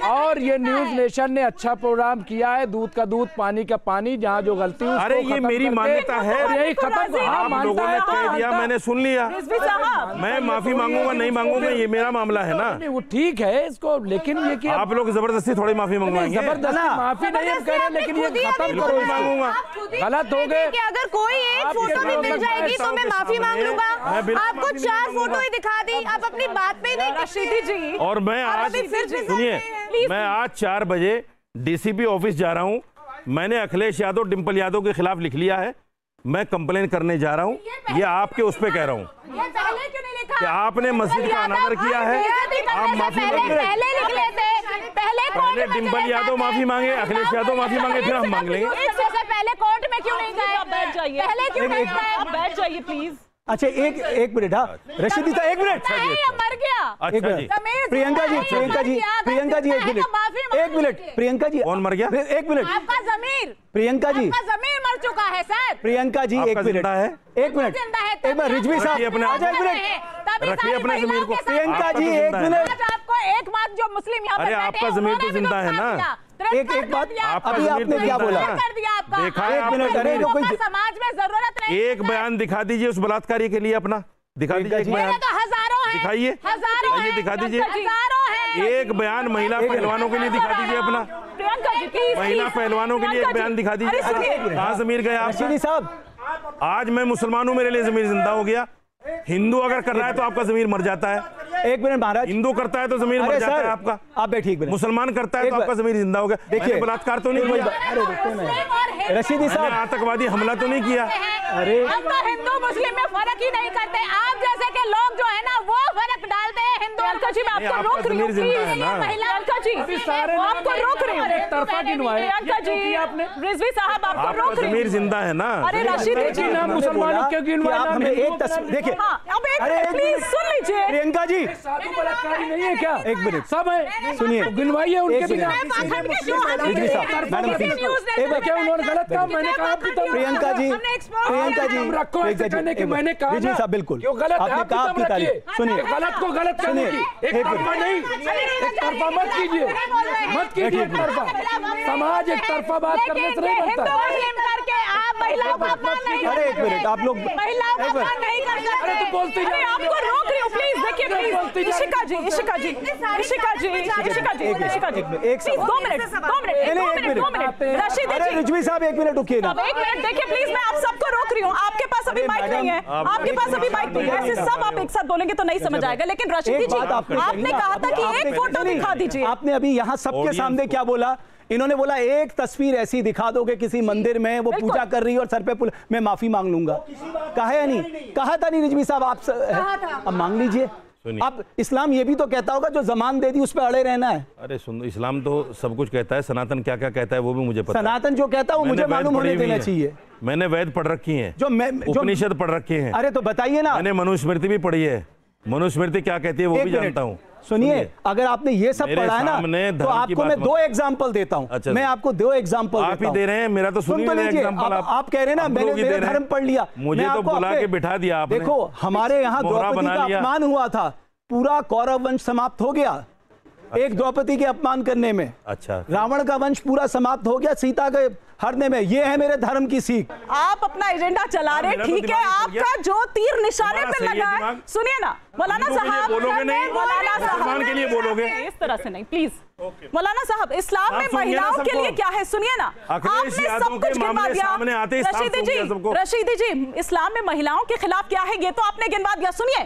और ये न्यूज नेशन ने अच्छा प्रोग्राम किया है, दूध का दूध पानी का पानी, जहाँ जो गलती हुई। अरे ये मेरी मान्यता है, यही खत्म। आप लोगों ने कह दिया, मैंने सुन लिया, मैं माफी मांगूंगा नहीं मांगूंगा ये मेरा मामला है ना। वो ठीक है इसको, लेकिन ये कि आप लोग जबरदस्ती थोड़ी माफी मंगवाएंगे। जबरदस्ती माफी नहीं हम कह रहे, लेकिन ये खत्म करो, मांगूंगा। गलत हो गए। अगर कोई एक फोटो भी मिल जाएगी तो मैं माफी मांग लूंगा। आपको 4 फोटो ही दिखा दी, आप अपनी बात पे नहीं। रशीदी जी, और मैं आज सुनिए, मैं आज 4 बजे डीसीपी ऑफिस जा रहा हूं। मैंने अखिलेश यादव, डिंपल यादव के खिलाफ लिख लिया है, मैं कंप्लेन करने जा रहा हूं। ये आपके उस पे कह रहा हूं कि आपने मस्जिद का अनादर किया है, आप माफी मांगे। पहले डिंपल यादव माफी मांगे, अखिलेश यादव माफी मांगे, फिर हम मांग लेंगे। पहले कोर्ट में क्यों नहीं गए? आप बैठ जाइए, पहले क्यों नहीं गए? आप बैठ जाइए प्लीज। अच्छा एक मिनट। हाँ रशीदी साहब 1 मिनट। गया। अच्छा जी, प्रियंका जी एक मिनट प्रियंका जी कौन मर गया? एक मिनट, आपका ज़मीर, प्रियंका जी आपका ज़मीर मर चुका है सर। प्रियंका जी एक मिनट, एक मिनट, एक बार रिजवी साहब रखिए अपने ज़मीर को। प्रियंका जी एक मिनट, आपको एक बात जो मुस्लिम यहाँ अरे आपका ज़मीर तो जिंदा है ना। एक बात अभी आपने क्या बोला? देखा है एक मिनट, अरे कोई समाज में जरूरत नहीं। एक बयान दिखा दीजिए उस बलात्कारी के लिए अपना, दिखा दीजिए एक बयान, हजारों हैं, दिखाइए, हजारों दिखा दीजिए हजारों हैं। एक बयान महिला पहलवानों के लिए दिखा दीजिए अपना, महिला पहलवानों के लिए एक बयान दिखा दीजिए। कहाँ ज़मीर गया आपका? साहब आज मैं मुसलमान हूँ, मेरे लिए ज़मीर जिंदा हो गया। हिंदू अगर कर रहा है तो आपका ज़मीर मर जाता है। एक मिनट महाराज, हिंदू करता है तो ज़मीर मर जाता है आपका। आप बैठिए। मुसलमान करता है तो आपका ज़मीर जिंदा हो गया। देखिए बलात्कार तो नहीं किया, रशीदी साहब आतंकवादी हमला तो नहीं किया। अरे हम तो हिंदू मुस्लिम में फर्क ही नहीं करते। आप जैसे के लोग जो है ना वो फर्क डालते हैं हिंदू। प्रियंका जी मैं आपको रोक रही हूँ, प्रियंका जी आपको रोक रही हूँ। प्रियंका जी, रिजवी साहब आपको रोक रही हूँ। ज़मीर जिंदा है ना। अरे रशीदी जी मुसलमानों क्यों एक तस्वीर देखिए, अरे प्लीज सुन लीजिए। प्रियंका जी साधु बलात्कारी नहीं है क्या? एक मिनट, सब है, सुनिए, गिनवाइए उनके बिना। रिजवी साहब मैडम क्या उन्होंने गलत कहा? मैंने कहा प्रियंका जी रखो ऐसे कहने की मैंने कहा रिजवी साहब बिल्कुल क्यों गलत आपने कहा, आपकी तारीफ सुनिए। गलत को गलत करने की एक तरफा नहीं, एक तरफा मत कीजिए, मत कीजिए एक तरफा। समाज एक तरफा बात करने से नहीं बनता। अरे एक मिनट, आप लोग अरे तो बोलते अरे आपको रोक रही हूँ प्लीज। देखिए please Ishika ji please 2 minute Rashidi अरे जी रिजवी साहब एक मिनट रुकिए ना। एक मिनट देखिए प्लीज, मैं आप सबको रोक रही हूँ। आपके पास अभी माइक नहीं है, आपके पास अभी माइक नहीं है। ऐसे सब आप एक साथ बोलेंगे तो नहीं समझ आएगा। लेकिन रशीदी जी आपने कहा था कि एक फोटो दिखा दीजिए। आपने अभी यहाँ सबके सामने क्या बोला? इन्होंने बोला एक तस्वीर ऐसी दिखा दो कि किसी मंदिर में वो पूजा कर रही है और सर पे मैं माफी मांग लूंगा। कहा है नहीं? कहा था नहीं रिजवी साहब? आप अब मांग लीजिए। अब इस्लाम ये भी तो कहता होगा जो जमान दे दी उस पर अड़े रहना है। अरे सुन, इस्लाम तो सब कुछ कहता है, सनातन क्या क्या कहता है वो भी मुझे पता है। सनातन जो कहता है वो मुझे मालूम होने देना चाहिए। मैंने वेद पढ़ रखी है, जो उपनिषद पढ़ रखे हैं। अरे तो बताइए ना। मैंने मनुस्मृति भी पढ़ी है, मनुस्मृति क्या कहती है वो भी जानता हूँ। सुनिए, अगर आपने ये सब पढ़ा है ना तो आपको मैं 2 एग्जांपल देता हूँ। अच्छा, मैं आपको 2 एग्जांपल आप ही दे रहे हैं, मेरा तो सुनिए एग्जांपल। आप कह रहे हैं ना मैंने मेरा धर्म पढ़ लिया, मुझे तो बुला के बिठा दिया आपने। देखो हमारे यहाँ द्रौपदी का अपमान हुआ था, पूरा कौरव वंश समाप्त हो गया एक द्रौपदी के अपमान करने में। अच्छा, रावण का वंश पूरा समाप्त हो गया सीता के हरने में। ये है मेरे धर्म की सीख। आप अपना एजेंडा चला रहे, ठीक है, आपका जो तीर निशाने पे लगा है। सुनिए ना मौलाना साहब, बोलोगे नहीं, मौलाना साहब के लिए बोलोगे इस तरह से नहीं प्लीज। मौलाना साहब, इस्लाम में महिलाओं के लिए क्या है? सुनिए ना, आपने सब कुछ गिनवा दिया। रशीदी जी, इस्लाम में महिलाओं के खिलाफ क्या है ये तो आपने गिनवा दिया। सुनिए,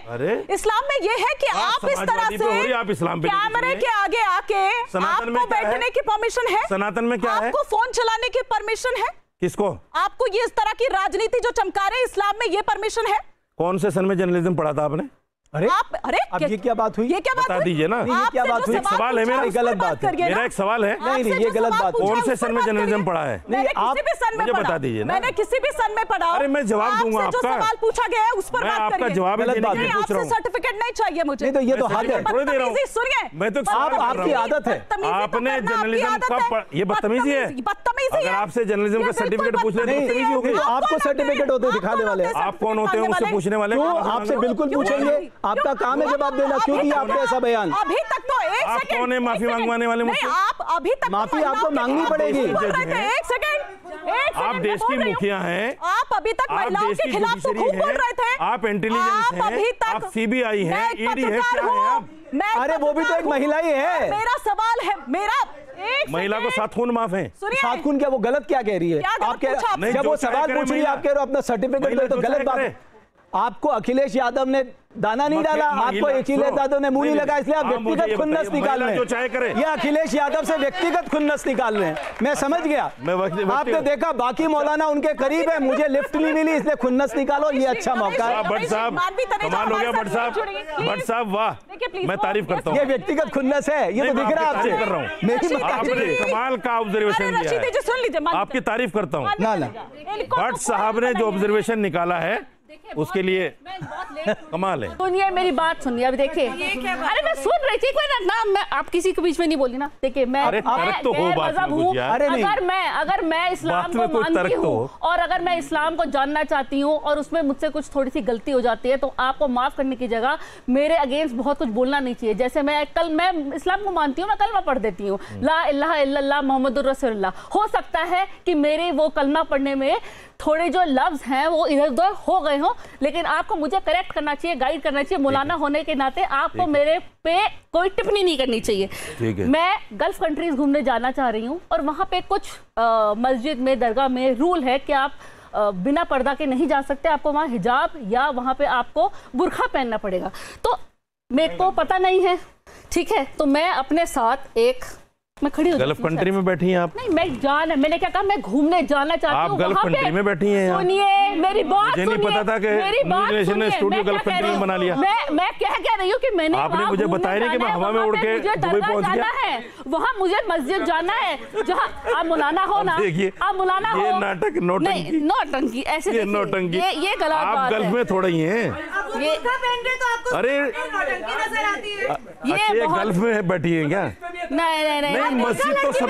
इस्लाम में ये है कि आप इस तरह से कैमरे के आगे आके आपको बैठने की परमिशन है। सनातन में क्या है? आपको फोन चलाने की परमिशन है। किसको? आपको ये इस तरह की राजनीति जो चमका रहे इस्लाम में ये परमिशन है। कौन से सन में जर्नलिज्म पढ़ा था आपने? अरे अरे अब ये क्या बात हुई? ये क्या बात बता दीजिए ना। ये क्या बात हुई? सवाल है मेरा, गलत बात है। मेरा एक सवाल है। नहीं ये गलत बात। कौन से सन में जर्नलिज्म पढ़ा है? नहीं आप मुझे बता दीजिए ना। मैंने किसी भी सन में पढ़ा। अरे मैं जवाब दूंगा आपका। जो सवाल पूछा गया है उस पर बात करिए। आपका जवाब देने के लिए पूछ रहा हूं। सर्टिफिकेट नहीं चाहिए मुझे। नहीं तो ये तो हद है। थोड़ी दे रहा हूं। सुनिए, मैं तो आपकी आदत है। आपने जर्नलिज्म का ये बदतमीजी है। बदतमीजी अगर आपसे जर्नलिज्म का सर्टिफिकेट पूछ ले तो बदतमीजी होगी। आपको सर्टिफिकेट होते दिखाने वाले। आप कौन होते हैं मुझसे पूछने वाले? आपसे बिल्कुल पूछेंगे, आपका काम है जवाब देना। क्यों दिया आपने ऐसा बयान? अभी तक तो एक आप सेकंड, कौन है माफी मांगवाने वाले मुझसे? आप अभी तक माफी आपको मांगनी पड़ेगी। एक सेकंड, आप देश की मुखिया हैं। आप अभी तक महिलाओं के खिलाफ तो खूब बोल रहे थे। आप इंटेलिजेंस हैं, आप सीबीआई हैं, ईडी है, क्या है आप? अरे वो भी तो एक महिला ही है। मेरा सवाल है, मेरा महिला को 7 खून माफ है। 7 खून क्या? वो गलत क्या कह रही है? आप जब वो सवाल पूछ रही है आप कह रहे हो अपना सर्टिफिकेट तो गलत बात है। आपको अखिलेश यादव ने दाना नहीं डाला, आपको अखिलेश यादव ने मुंह नहीं लगा, इसलिए आप व्यक्तिगत खुन्नस निकाल रहे हैं। ये अखिलेश यादव से व्यक्तिगत खुन्नस निकाल रहे हैं। मैं समझ गया। आपने देखा बाकी मौलाना उनके करीब है, मुझे लिफ्ट नहीं मिली इसलिए खुन्नस निकालो, ये अच्छा मौका है। भट्ट साहब कमाल हो गया। भट्ट साहब वाह, मैं तारीफ करता हूँ। ये व्यक्तिगत खुन्नस है, ये तो दिख रहा है आपसे। कर रहा हूँ, आपने कमाल का ऑब्जर्वेशन दिया है, आपकी तारीफ करता हूँ। ना भट्ट साहब ने जो ऑब्जर्वेशन निकाला है उसके लिए कमाल है। सुनिए मेरी बात सुनिए, अभी देखिए, अरे मैं सुन रही थी ना, मैं आप किसी के बीच में नहीं बोली ना। देखिए मैं मजहब हूँ, अगर मैं इस्लाम को मानती हूँ और अगर मैं इस्लाम को जानना चाहती हूँ और उसमें मुझसे कुछ थोड़ी सी गलती हो जाती है तो आपको माफ करने की जगह मेरे अगेंस्ट बहुत कुछ बोलना नहीं चाहिए। जैसे मैं इस्लाम को मानती हूँ, मैं कलमा पढ़ देती हूँ, ला इलाहा इल्लल्लाह मोहम्मदुर रसूलुल्लाह। हो सकता है कि मेरे वो कलमा पढ़ने में थोड़े जो लफ्ज हैं वो इधर उधर हो गए हों, लेकिन आपको मुझे करेक्ट करना चाहिए, गाइड करना चाहिए। मौलाना होने के नाते आपको मेरे पे कोई टिप्पणी नहीं करनी चाहिए। मैं गल्फ कंट्रीज घूमने जाना चाह रही हूँ और वहाँ पे कुछ मस्जिद में, दरगाह में रूल है कि आप बिना पर्दा के नहीं जा सकते, आपको वहाँ हिजाब या वहाँ पे आपको बुर्खा पहनना पड़ेगा। तो मेरे को पता नहीं है, ठीक है, तो मैं अपने साथ मैं खड़ी हूँ। गल्फ कंट्री में बैठी हैं आप? नहीं, मैंने क्या कहा, मैं घूमने जाना चाहती हूँ। आप गल्फ कंट्री में बैठी हैं? सुनिए मेरी बात, मुझे नहीं पता था कि न्यूज़ ने स्टूडियो गल्फ कंट्री में बना लिया। मैं कह रही हूँ कि मैंने आपने मुझे बताया नहीं कि मैं हवा में उड़ के दुबई पहुंच गया है, वहाँ मुझे मस्जिद जाना है जहाँ आप मौलाना हो ना, आप मौलाना हो। ये नाटक, नौटंकी ऐसे, ये नौटंकी, ये गलत बात है। आप गल्फ में थोड़ा ही हैं। अरे ये गल्फ में बैठी है क्या? नहीं, मस्जिद तो सब,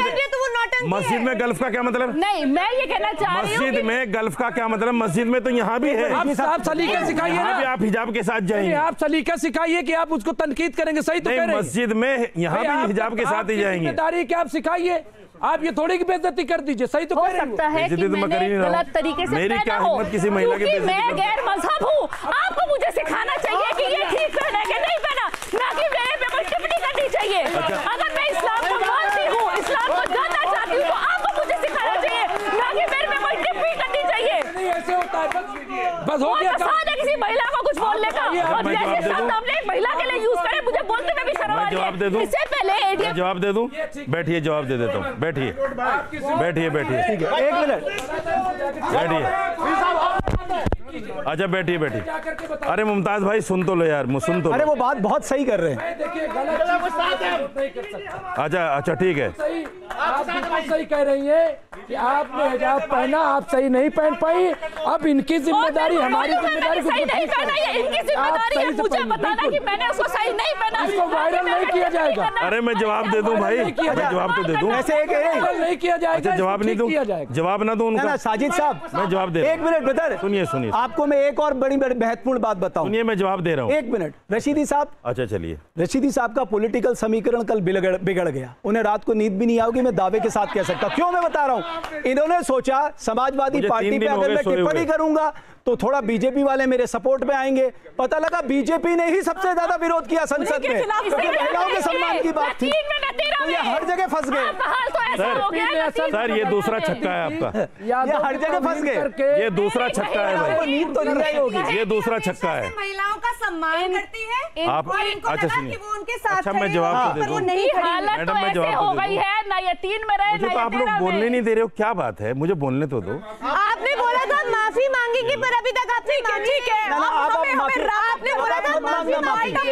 मस्जिद में गल्फ का क्या मतलब? नहीं, मैं ये कहना चाह रही हूँ मस्जिद में गल्फ का क्या मतलब? मस्जिद में तो यहाँ भी है। आप सलीका सिखाइए ना, आप हिजाब के साथ जाएंगे। आप सलीका सिखाइए कि आप उसको तनकीद करेंगे, सही तो कह रहे हैं। मस्जिद में यहाँ भी हिजाब के साथ ही जाएंगे। जिम्मेदारी क्या आप सिखाइए, आप ये थोड़ी की बेइज्जती कर दीजिए, सही तो कह रहे हैं। हो सकता है कि मैंने गलत तरीके से मेरी क्या हिम्मत किसी महिला की बेइज्जती मैं गैर मजहब हूँ, आपको मुझे सिखाना चाहिए कि ये ठीक पहना है कि नहीं पहना, ना कि मेरे पे कोई टिप्पणी करनी चाहिए। अगर मैं इस्लाम को मानती हूँ, इस्लाम को जानना चाहती हूँ, तो आपको मुझे सिखाना चाहिए, ना कि मेरे पे कोई टिप्पणी करनी चाहिए। नहीं ऐसे होता है, बस हो गया। किसी महिला को कुछ बोलने का, और जैसे शब्द हमने एक महिला के लिए यूज करे, मुझे बोलते में भी शर्म आ रही है। इससे पहले जवाब दे दूं? बैठिए, जवाब दे देता हूँ। बैठिए। ठीक है, 1 मिनट बैठिए। अच्छा बैठिए। अरे मुमताज भाई सुन तो लो यार, सुन तो। अरे वो बात बहुत सही कर रहे हैं। अच्छा ठीक है, आप सही कह रही है कि आपने हिजाब पहना, आप सही नहीं पहन पाई, अब इनकी जिम्मेदारी, हमारी जिम्मेदारी सही नहीं पहना, ये इनकी जिम्मेदारी है मुझे बताना कि मैंने उसको सही नहीं पहना। इसको वायरल नहीं किया जाएगा। अरे मैं जवाब दे दूं भाई, मैं जवाब तो दे दूं। ऐसे नहीं किया जाएगा। अच्छा जवाब नहीं दूं? जवाब ना दूं उनका? साजिद साहब मैं जवाब दे रहा हूं। 1 मिनट ब्रदर, सुनिए आपको मैं एक और बड़ी महत्वपूर्ण बात बताऊं। सुनिए मैं जवाब दे रहा हूं। 1 मिनट रशीदी साहब। अच्छा चलिए। रशीदी साहब का पॉलिटिकल समीकरण कल बिगड़ गया, उन्हें रात को नींद भी नहीं आओगी, मैं दावे के साथ कह सकता हूं। क्यों मैं बता रहा हूं, इन्होंने सोचा समाजवादी पार्टी पे अगर मैं टिप्पणी करूंगा तो थोड़ा बीजेपी वाले मेरे सपोर्ट में आएंगे। पता लगा बीजेपी ने ही सबसे ज्यादा विरोध किया संसद में, महिलाओं के सम्मान की बात थी, तो ये हर जगह फंस गए। सर ये दूसरा छक्का है आपका, ये हर जगह फंस गए। ये दूसरा छक्का है भाई, नींद तो नहीं आई होगी। ये दूसरा छक्का है। महिलाओं का सम्मान करती है आप। अच्छा सुनिए, वो उनके साथ अच्छा मैं जवाब दे दूं। मैडम मैं जवाब हो गई है ना, ये 3 में रहे, मुझे तो आप लोग बोलने नहीं दे रहे हो, क्या बात है? मुझे बोलने तो दो। आपने बोला था माफी मांगेंगे, पर अभी तक आपने ठीक है, आपने बोला था माफी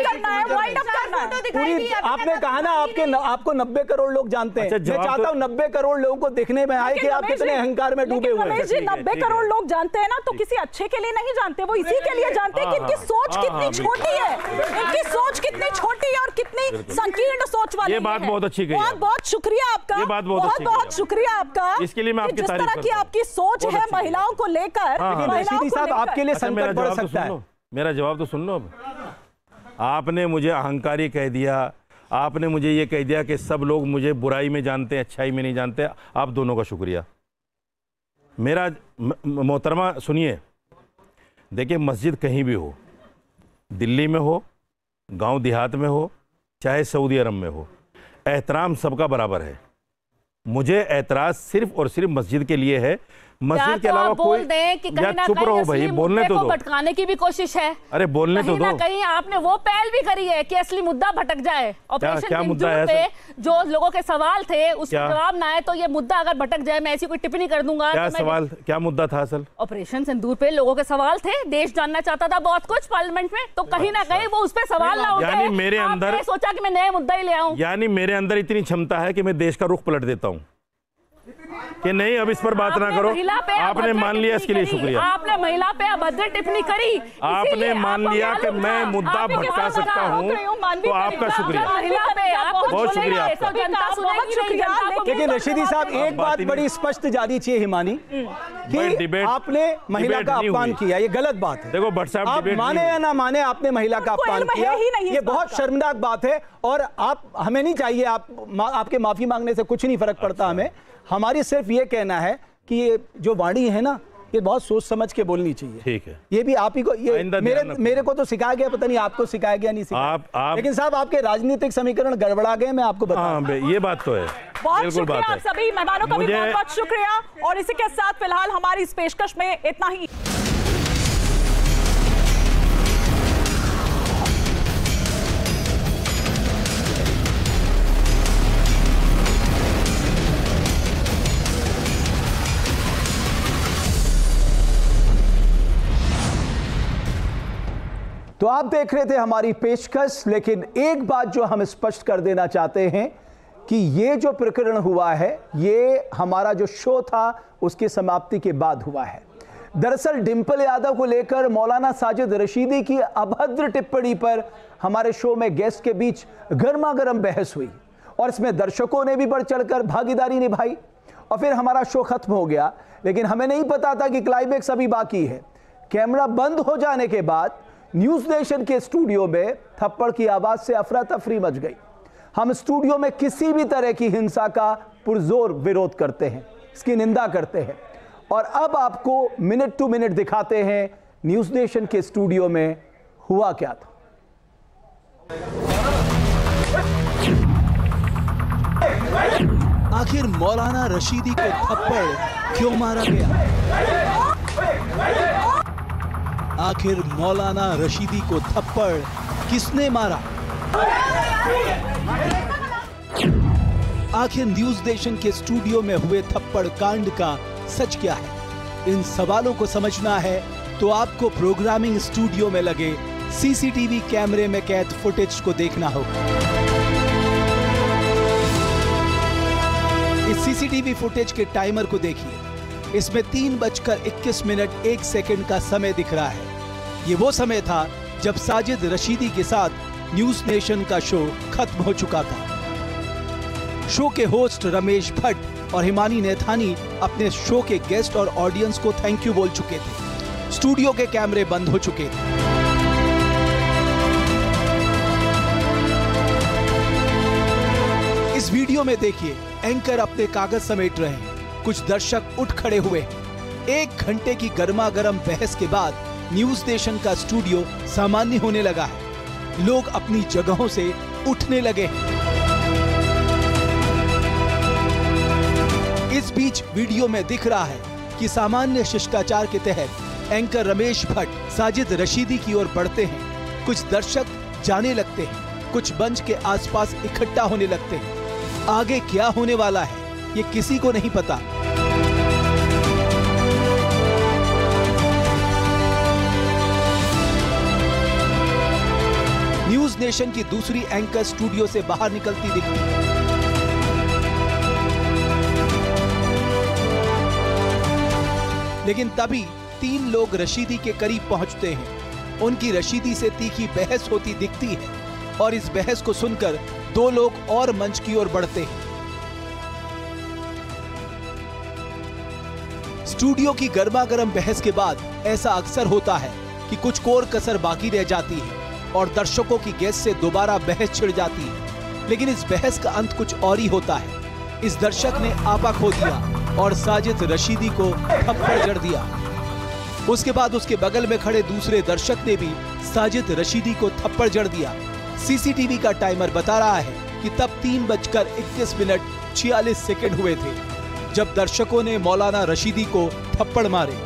करना है, वाइंड अप करना है। आपने कहा ना आपको 90 करोड़ लोग जानते हैं। मैं चाहता हूँ 90 करोड़ लोगों को देखने में आए कि आप कितने अहंकार में डूबे हुए हैं। 90 करोड़ लोग जानते हैं ना, तो किसी अच्छे के लिए नहीं जानते, वो इसी के लिए जानते हैं कि इनकी सोच कितनी छोटी है, इनकी सोच कितनी छोटी है और कितनी संकीर्ण सोच वाली है। ये बात बहुत अच्छी कही। बहुत शुक्रिया आपका, ये बात बहुत शुक्रिया आपका। इसके लिए मैं आपकी तारीफ करता हूं। जिस तरह की आपकी सोच है महिलाओं को लेकर, रशीदी साहब आपके लिए संकट बढ़ सकता है। मेरा जवाब तो सुन लो। अब आपने मुझे अहंकारी कह दिया, आपने मुझे ये कह दिया कि सब लोग मुझे बुराई में जानते हैं, अच्छाई में नहीं जानते। आप दोनों का शुक्रिया। मेरा मोहतरमा सुनिए, देखिए मस्जिद कहीं भी हो, दिल्ली में हो, गांव देहात में हो, चाहे सऊदी अरब में हो, एहतराम सबका बराबर है। मुझे एतराज सिर्फ और सिर्फ मस्जिद के लिए है, मस्जिद के अलावा कोई। या चुप रहो भाई, बोलने तो दो। भटकाने की भी कोशिश है। अरे बोलने तो दो। कहीं आपने वो पहल भी करी है कि असली मुद्दा भटक जाए। क्या मुद्दा है पे जो लोगों के सवाल थे उसके जवाब ना आए तो ये मुद्दा अगर भटक जाए, मैं ऐसी कोई टिप्पणी कर दूंगा। क्या सवाल, क्या मुद्दा था असल? ऑपरेशन सिंदूर पे लोगों के सवाल थे, देश जानना चाहता था बहुत कुछ पार्लियामेंट में, तो कहीं ना कहीं वो उस पर सवाल ना उठाए। यानी मेरे अंदर सोचा कि मैं नया मुद्दा ही ले आऊं। यानी मेरे अंदर इतनी क्षमता है कि मैं देश का रुख पलट देता हूँ। कि नहीं अब इस पर बात ना करो। आपने मान लिया, इसके लिए शुक्रिया। आपने महिला पे अभद्र टिप्पणी करी, आपने मान लिया कि मैं मुद्दा भटका सकता हूँ, तो आपका शुक्रिया, बहुत शुक्रिया आपका। लेकिन रशीदी साहब एक बात बड़ी स्पष्ट जानी चाहिए हिमानी कि आपने महिला का अपमान किया, ये गलत बात है। देखो भट्ट साहब, आप माने या ना माने, आपने महिला का अपमान किया, ये बहुत शर्मनाक बात है। और आप, हमें नहीं चाहिए, आपके माफी मांगने से कुछ नहीं फर्क पड़ता हमें। हमारी सिर्फ ये कहना है कि ये जो वाणी है ना, ये बहुत सोच समझ के बोलनी चाहिए। ठीक है, ये भी आप ही को, ये मेरे को तो सिखाया गया, पता नहीं आपको सिखाया गया नहीं सिखाया। लेकिन साहब आपके राजनीतिक समीकरण गड़बड़ा गए, मैं आपको बता, ये बात तो है। बहुत शुक्रिया आप सभी मेहमानों का भी बहुत बहुत शुक्रिया। और इसी के साथ फिलहाल हमारी इस पेशकश में इतना ही। तो आप देख रहे थे हमारी पेशकश, लेकिन एक बात जो हम स्पष्ट कर देना चाहते हैं कि ये जो प्रकरण हुआ है, ये हमारा जो शो था उसकी समाप्ति के बाद हुआ है। दरअसल डिंपल यादव को लेकर मौलाना साजिद रशीदी की अभद्र टिप्पणी पर हमारे शो में गेस्ट के बीच गर्मा गर्म बहस हुई और इसमें दर्शकों ने भी बढ़ चढ़कर भागीदारी निभाई और फिर हमारा शो खत्म हो गया। लेकिन हमें नहीं पता था कि क्लाइमैक्स अभी बाकी है। कैमरा बंद हो जाने के बाद न्यूज नेशन के स्टूडियो में थप्पड़ की आवाज से अफरा तफरी मच गई। हम स्टूडियो में किसी भी तरह की हिंसा का पुरजोर विरोध करते हैं, इसकी निंदा करते हैं। और अब आपको मिनट टू मिनट दिखाते हैं न्यूज नेशन के स्टूडियो में हुआ क्या था। आखिर मौलाना रशीदी को थप्पड़ क्यों मारा गया? आखिर मौलाना रशीदी को थप्पड़ किसने मारा? आखिर न्यूज नेशन के स्टूडियो में हुए थप्पड़ कांड का सच क्या है? इन सवालों को समझना है तो आपको प्रोग्रामिंग स्टूडियो में लगे सीसीटीवी कैमरे में कैद फुटेज को देखना होगा। इस सीसीटीवी फुटेज के टाइमर को देखिए, इसमें 3:21 का समय दिख रहा है। ये वो समय था जब साजिद रशीदी के साथ न्यूज नेशन का शो खत्म हो चुका था। शो के होस्ट रमेश भट्ट और हिमानी नैथानी अपने शो के गेस्ट और ऑडियंस को थैंक यू बोल चुके थे। स्टूडियो के कैमरे बंद हो चुके थे। इस वीडियो में देखिए, एंकर अपने कागज समेट रहे हैं। कुछ दर्शक उठ खड़े हुए हैं। 1 घंटे की गर्मा गर्म बहस के बाद न्यूज नेशन का स्टूडियो सामान्य होने लगा है। लोग अपनी जगहों से उठने लगे हैं। इस बीच वीडियो में दिख रहा है कि सामान्य शिष्टाचार के तहत एंकर रमेश भट्ट साजिद रशीदी की ओर बढ़ते हैं। कुछ दर्शक जाने लगते हैं, कुछ मंच के आसपास इकट्ठा होने लगते हैं। आगे क्या होने वाला है ये किसी को नहीं पता। न्यूज नेशन की दूसरी एंकर स्टूडियो से बाहर निकलती दिखती है। लेकिन तभी 3 लोग रशीदी के करीब पहुंचते हैं। उनकी रशीदी से तीखी बहस होती दिखती है और इस बहस को सुनकर 2 लोग और मंच की ओर बढ़ते हैं। स्टूडियो की गर्मा गर्म बहस के बाद ऐसा अक्सर होता है कि कुछ कोर कसर बाकी रह जाती है और दर्शकों की गैस से दोबारा बहस छिड़ जाती है। लेकिन इस बहस का अंत कुछ और ही होता है। इस दर्शक ने आपा खो दिया और साजिद रशीदी को थप्पड़ जड़ दिया। उसके बाद उसके बगल में खड़े दूसरे दर्शक ने भी साजिद रशीदी को थप्पड़ जड़ दिया। सीसीटीवी का टाइमर बता रहा है कि तब 3:21 हुए थे जब दर्शकों ने मौलाना रशीदी को थप्पड़ मारे।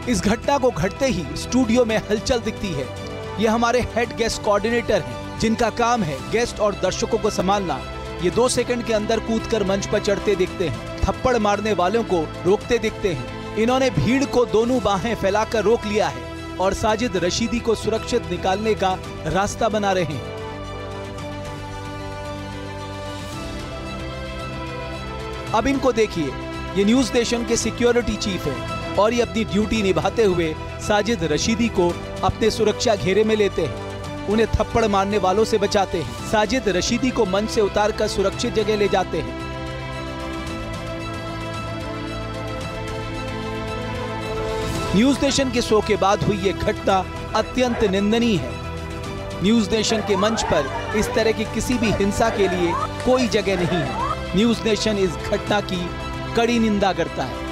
इस घटना को घटते ही स्टूडियो में हलचल दिखती है। ये हमारे हेड गेस्ट कोऑर्डिनेटर हैं, जिनका काम है गेस्ट और दर्शकों को संभालना। ये 2 सेकंड के अंदर कूदकर मंच पर चढ़ते दिखते हैं, थप्पड़ मारने वालों को रोकते दिखते हैं। इन्होंने भीड़ को दोनों बाहें फैलाकर रोक लिया है और साजिद रशीदी को सुरक्षित निकालने का रास्ता बना रहे हैं। अब इनको देखिए, ये न्यूज नेशन के सिक्योरिटी चीफ है और ये अपनी ड्यूटी निभाते हुए साजिद रशीदी को अपने सुरक्षा घेरे में लेते हैं। उन्हें थप्पड़ मारने वालों से बचाते हैं। साजिद रशीदी को मंच से उतारकर सुरक्षित जगह ले जाते हैं। न्यूज नेशन के शो के बाद हुई ये घटना अत्यंत निंदनीय है। न्यूज नेशन के मंच पर इस तरह की किसी भी हिंसा के लिए कोई जगह नहीं है। न्यूज नेशन इस घटना की कड़ी निंदा करता है।